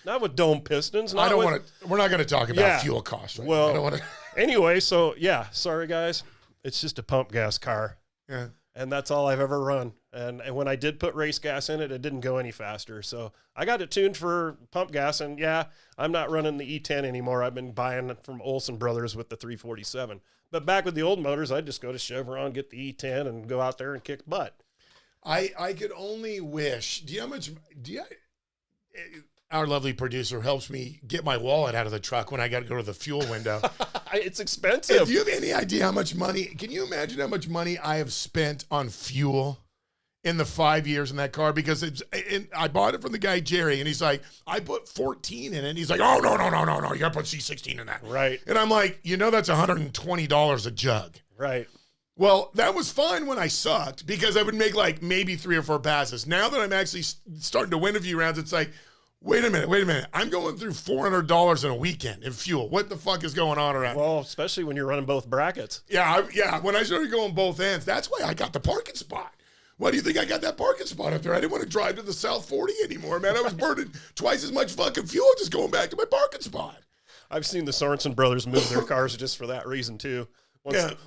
Speaker 1: Not with dome pistons.
Speaker 3: I don't want to, we're not going to talk about fuel costs. Right
Speaker 1: well,
Speaker 3: now. I don't want to.
Speaker 1: Anyway, so yeah, sorry guys. It's just a pump gas car.
Speaker 3: Yeah.
Speaker 1: And that's all I've ever run. And when I did put race gas in it, it didn't go any faster. So I got it tuned for pump gas. And yeah, I'm not running the E10 anymore. I've been buying it from Olsen Brothers with the 347. But back with the old motors, I'd just go to Chevron, get the E10 and go out there and kick butt.
Speaker 3: I could only wish, our lovely producer helps me get my wallet out of the truck when I got to go to the fuel window.
Speaker 1: It's expensive.
Speaker 3: Do you have any idea how much money, can you imagine how much money I have spent on fuel in the 5 years in that car? Because I bought it from the guy, Jerry, and he's like, I put 14 in it. And he's like, oh, no. You got to put C16 in that.
Speaker 1: Right.
Speaker 3: And I'm like, that's $120 a jug.
Speaker 1: Right.
Speaker 3: Well, that was fine when I sucked because I would make like maybe 3 or 4 passes. Now that I'm actually starting to win a few rounds, it's like, wait a minute. I'm going through $400 in a weekend in fuel. What the fuck is going on around?
Speaker 1: Well, especially when you're running both brackets.
Speaker 3: Yeah. When I started going both ends, that's why I got the parking spot. Why do you think I got that parking spot up there? I didn't want to drive to the South 40 anymore, man. I was burning twice as much fucking fuel just going back to my parking spot.
Speaker 1: I've seen the Sorensen brothers move their cars just for that reason, too.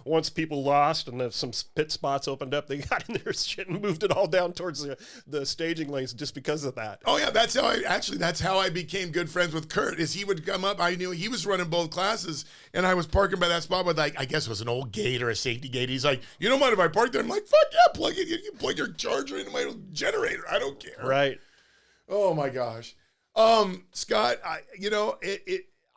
Speaker 1: Once people lost and some pit spots opened up, they got in their shit and moved it all down towards the staging lanes just because of that.
Speaker 3: Oh yeah, that's how I became good friends with Kurt. Is he would come up, I knew he was running both classes, and I was parking by that spot with I guess it was an old gate or a safety gate. He's like, you don't mind if I park there? I'm like, fuck yeah, plug it. You can plug your charger into my generator. I don't care.
Speaker 1: Right.
Speaker 3: Oh my gosh, Scott,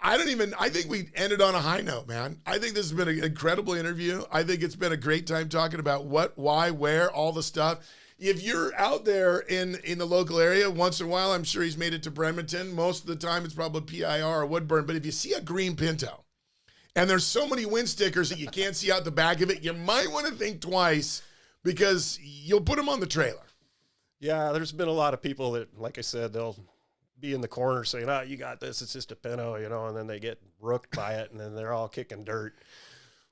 Speaker 3: I think we ended on a high note, man. I think this has been an incredible interview. I think it's been a great time talking about what, why, where, all the stuff. If you're out there in the local area, once in a while, I'm sure he's made it to Bremerton. Most of the time, it's probably PIR or Woodburn. But if you see a green Pinto, and there's so many wind stickers that you can't see out the back of it, you might want to think twice because you'll put them on the trailer.
Speaker 1: Yeah, there's been a lot of people that, like I said, they'll be in the corner saying, oh, you got this, it's just a Pinto, and then they get rooked by it, and then they're all kicking dirt.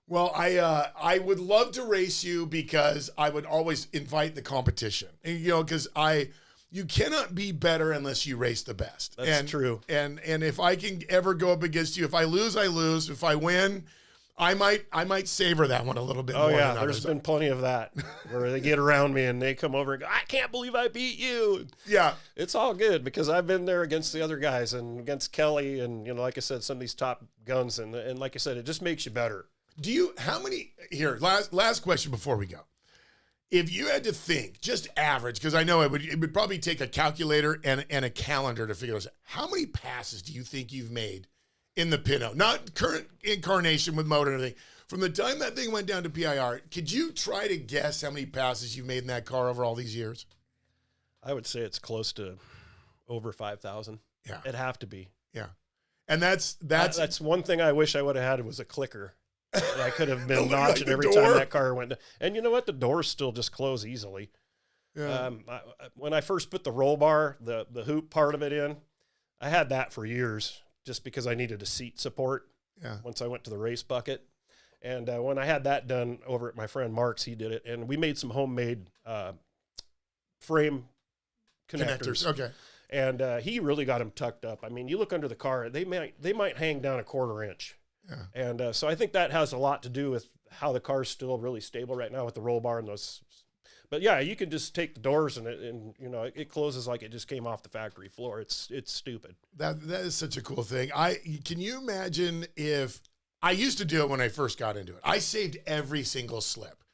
Speaker 3: Well, I would love to race you because I would always invite the competition, because you cannot be better unless you race the best.
Speaker 1: That's true.
Speaker 3: And if I can ever go up against you, if I lose, I lose. If I win, I might savor that one a little bit more.
Speaker 1: Oh yeah, there's been plenty of that where they get around me and they come over and go, I can't believe I beat you.
Speaker 3: Yeah.
Speaker 1: It's all good because I've been there against the other guys and against Kelly and, like I said, some of these top guns. And like I said, it just makes you better. Last question before we go. If you had to think, just average, because I know it would probably take a calculator and a calendar to figure this out. How many passes do you think you've made in the Pinto? Not current incarnation with motor and everything. From the time that thing went down to PIR, could you try to guess how many passes you've made in that car over all these years? I would say it's close to over 5,000.
Speaker 3: Yeah.
Speaker 1: It'd have to be.
Speaker 3: Yeah. And that's
Speaker 1: one thing I wish I would have had was a clicker. I could have been notching
Speaker 3: like
Speaker 1: every time that car went down. And you know what? The doors still just close easily. Yeah. When I first put the roll bar, the hoop part of it in, I had that for years just because I needed a seat support.
Speaker 3: Yeah.
Speaker 1: Once I went to the race bucket. And when I had that done over at my friend Mark's, he did it. And we made some homemade frame connectors.
Speaker 3: Okay.
Speaker 1: And he really got them tucked up. I mean, you look under the car, they might hang down a 1/4 inch. Yeah. And so I think that has a lot to do with how the car's still really stable right now with the roll bar and those. But yeah, you can just take the doors and it closes like it just came off the factory floor. It's stupid.
Speaker 3: That is such a cool thing. Can you imagine if I used to do it when I first got into it? I saved every single slip.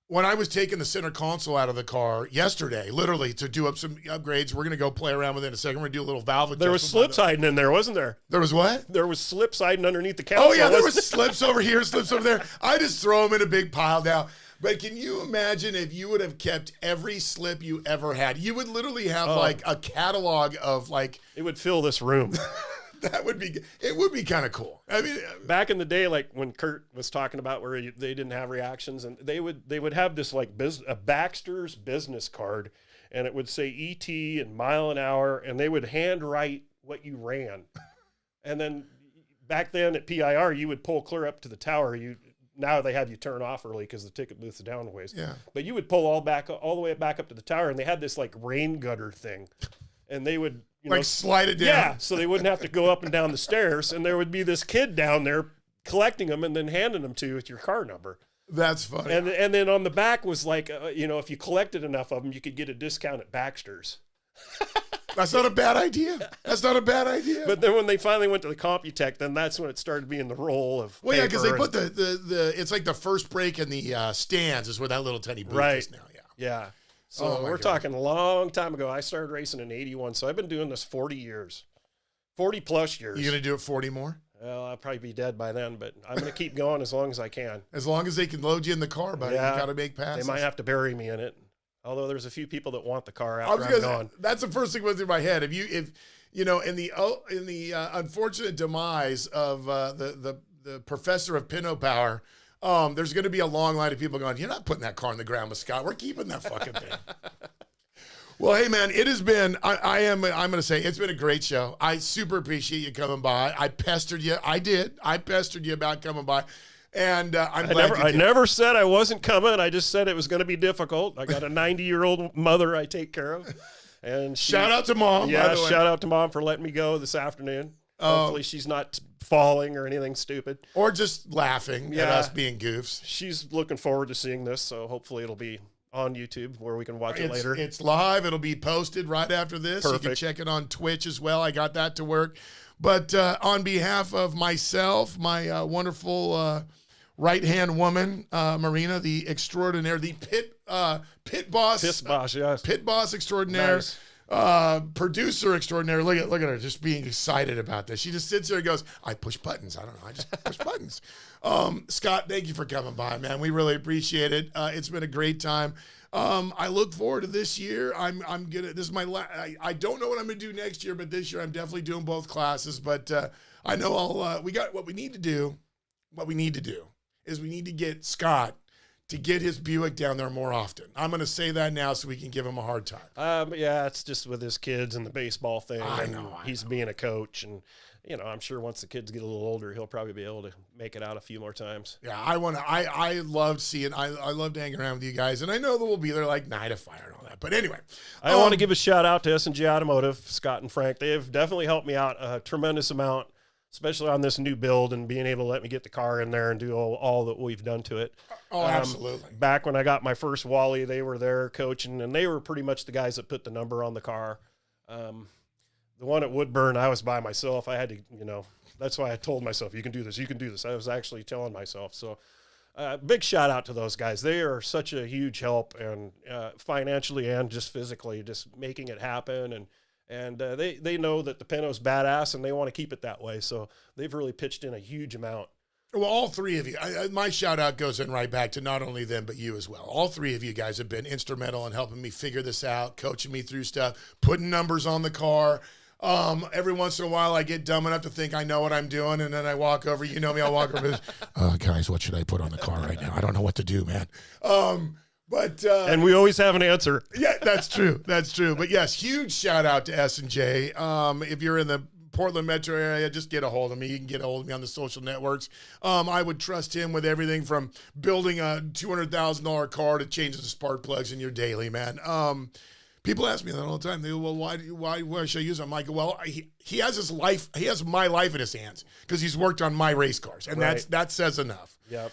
Speaker 3: when I was taking the center console out of the car yesterday, literally to do up some upgrades, we're going to go play around with it in a second. We're going to do a little valve adjustment.
Speaker 1: There was slips hiding in there, wasn't there?
Speaker 3: There was what?
Speaker 1: There was slips hiding underneath the console.
Speaker 3: Oh, yeah, there was slips over here, slips over there. I just throw them in a big pile now. But can you imagine if you would have kept every slip you ever had? You would literally have like a catalog of like...
Speaker 1: It would fill this room.
Speaker 3: It would be kind of cool. I mean,
Speaker 1: back in the day, like when Kurt was talking about where they didn't have reactions, and they would have this like a Baxter's business card, and it would say ET and mile an hour, and they would handwrite what you ran. And then back then at PIR, you would pull clear up to the tower. Now they have you turn off early because the ticket booth's down a ways.
Speaker 3: Yeah.
Speaker 1: But you would pull all the way back up to the tower, and they had this like rain gutter thing, and they would
Speaker 3: slide it down.
Speaker 1: Yeah, so they wouldn't have to go up and down the stairs, and there would be this kid down there collecting them and then handing them to you with your car number.
Speaker 3: That's funny.
Speaker 1: And then on the back was like, if you collected enough of them, you could get a discount at Baxter's.
Speaker 3: That's not a bad idea. That's not a bad idea.
Speaker 1: But then when they finally went to the Computech, then that's when it started being the roll of
Speaker 3: well, yeah, because they
Speaker 1: paper
Speaker 3: put the it's like the first break in the stands is where that little tiny booth is now. Yeah.
Speaker 1: Yeah. So we're talking a long time ago. I started racing in 81, so I've been doing this 40 years. 40 plus years.
Speaker 3: You going to do it 40 more?
Speaker 1: Well, I'll probably be dead by then, but I'm going to keep going as long as I can.
Speaker 3: As long as they can load you in the car, buddy.
Speaker 1: Yeah,
Speaker 3: you got to make passes.
Speaker 1: They might have to bury me in it. Although there's a few people that want the car after I'm gone.
Speaker 3: That's the first thing that went through my head. If in the unfortunate demise of the professor of Pinot Power, there's going to be a long line of people going, you're not putting that car in the ground with Scott. We're keeping that fucking thing. Well, hey, man, it has been, I'm going to say, it's been a great show. I super appreciate you coming by. I pestered you. I did. I pestered you about coming by. And I
Speaker 1: never said I wasn't coming. I just said it was going to be difficult. I got a 90-year-old mother I take care of. And
Speaker 3: shout out to Mom.
Speaker 1: Yeah, shout out to Mom for letting me go this afternoon. Hopefully she's not falling or anything stupid.
Speaker 3: Or just laughing at us being goofs.
Speaker 1: She's looking forward to seeing this, so hopefully it'll be on YouTube where we can watch it later.
Speaker 3: It's live. It'll be posted right after this.
Speaker 1: Perfect.
Speaker 3: You can check it on Twitch as well. I got that to work. But on behalf of myself, my wonderful right-hand woman, Marina, the extraordinaire, the pit boss.
Speaker 1: Pit boss, yes.
Speaker 3: Pit boss extraordinaire. Nice. Producer extraordinaire. Look at her just being excited about this. She just sits there and goes, I push buttons. I don't know. I just push buttons. Scott, thank you for coming by, man. We really appreciate it. It's been a great time. I look forward to this year. I'm gonna. This is my. I don't know what I'm gonna do next year, but this year I'm definitely doing both classes. But I know I'll. We got what we need to do. What we need to do is we need to get Scott to get his Buick down there more often. I'm going to say that now so we can give him a hard time.
Speaker 1: Yeah, it's just with his kids and the baseball thing.
Speaker 3: I know.
Speaker 1: He's being a coach, and I'm sure once the kids get a little older, he'll probably be able to make it out a few more times.
Speaker 3: Yeah, I loved seeing. I loved hanging around with you guys, and I know that we'll be there like Night of Fire and all that. But anyway,
Speaker 1: I want to give a shout out to S&G Automotive, Scott and Frank. They have definitely helped me out a tremendous amount, especially on this new build and being able to let me get the car in there and do all that we've done to it.
Speaker 3: Oh, absolutely.
Speaker 1: Back when I got my first Wally, they were there coaching, and they were pretty much the guys that put the number on the car. The one at Woodburn, I was by myself. I had to, that's why I told myself, you can do this, you can do this. I was actually telling myself. So big shout out to those guys. They are such a huge help, and financially and just physically, just making it happen. And they know that the Pinot's badass, and they want to keep it that way. So they've really pitched in a huge amount.
Speaker 3: Well, all three of you, my shout out goes in right back to not only them, but you as well. All three of you guys have been instrumental in helping me figure this out, coaching me through stuff, putting numbers on the car. Every once in a while I get dumb enough to think I know what I'm doing, and then I walk over, I'll walk over this, guys, what should I put on the car right now? I don't know what to do, man. And
Speaker 1: we always have an answer.
Speaker 3: Yeah, that's true. That's true. But yes, huge shout out to S&J. If you're in the Portland metro area, just get a hold of me. You can get a hold of me on the social networks. I would trust him with everything from building a $200,000 car to changing the spark plugs in your daily, man. People ask me that all the time. They go, well, why should I use him? I'm like, well, he has his life. He has my life in his hands because he's worked on my race cars, and that says enough.
Speaker 1: Yep.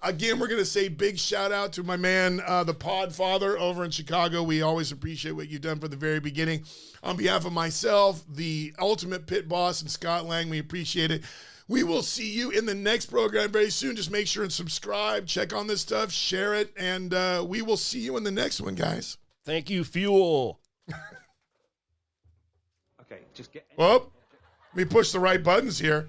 Speaker 3: Again, we're going to say big shout out to my man, the Pod Father over in Chicago. We always appreciate what you've done from the very beginning. On behalf of myself, the ultimate pit boss, and Scott Lang, we appreciate it. We will see you in the next program very soon. Just make sure and subscribe, check on this stuff, share it, and we will see you in the next one, guys.
Speaker 1: Thank you, Fuel.
Speaker 4: Okay, just get.
Speaker 3: Well, let me push the right buttons here.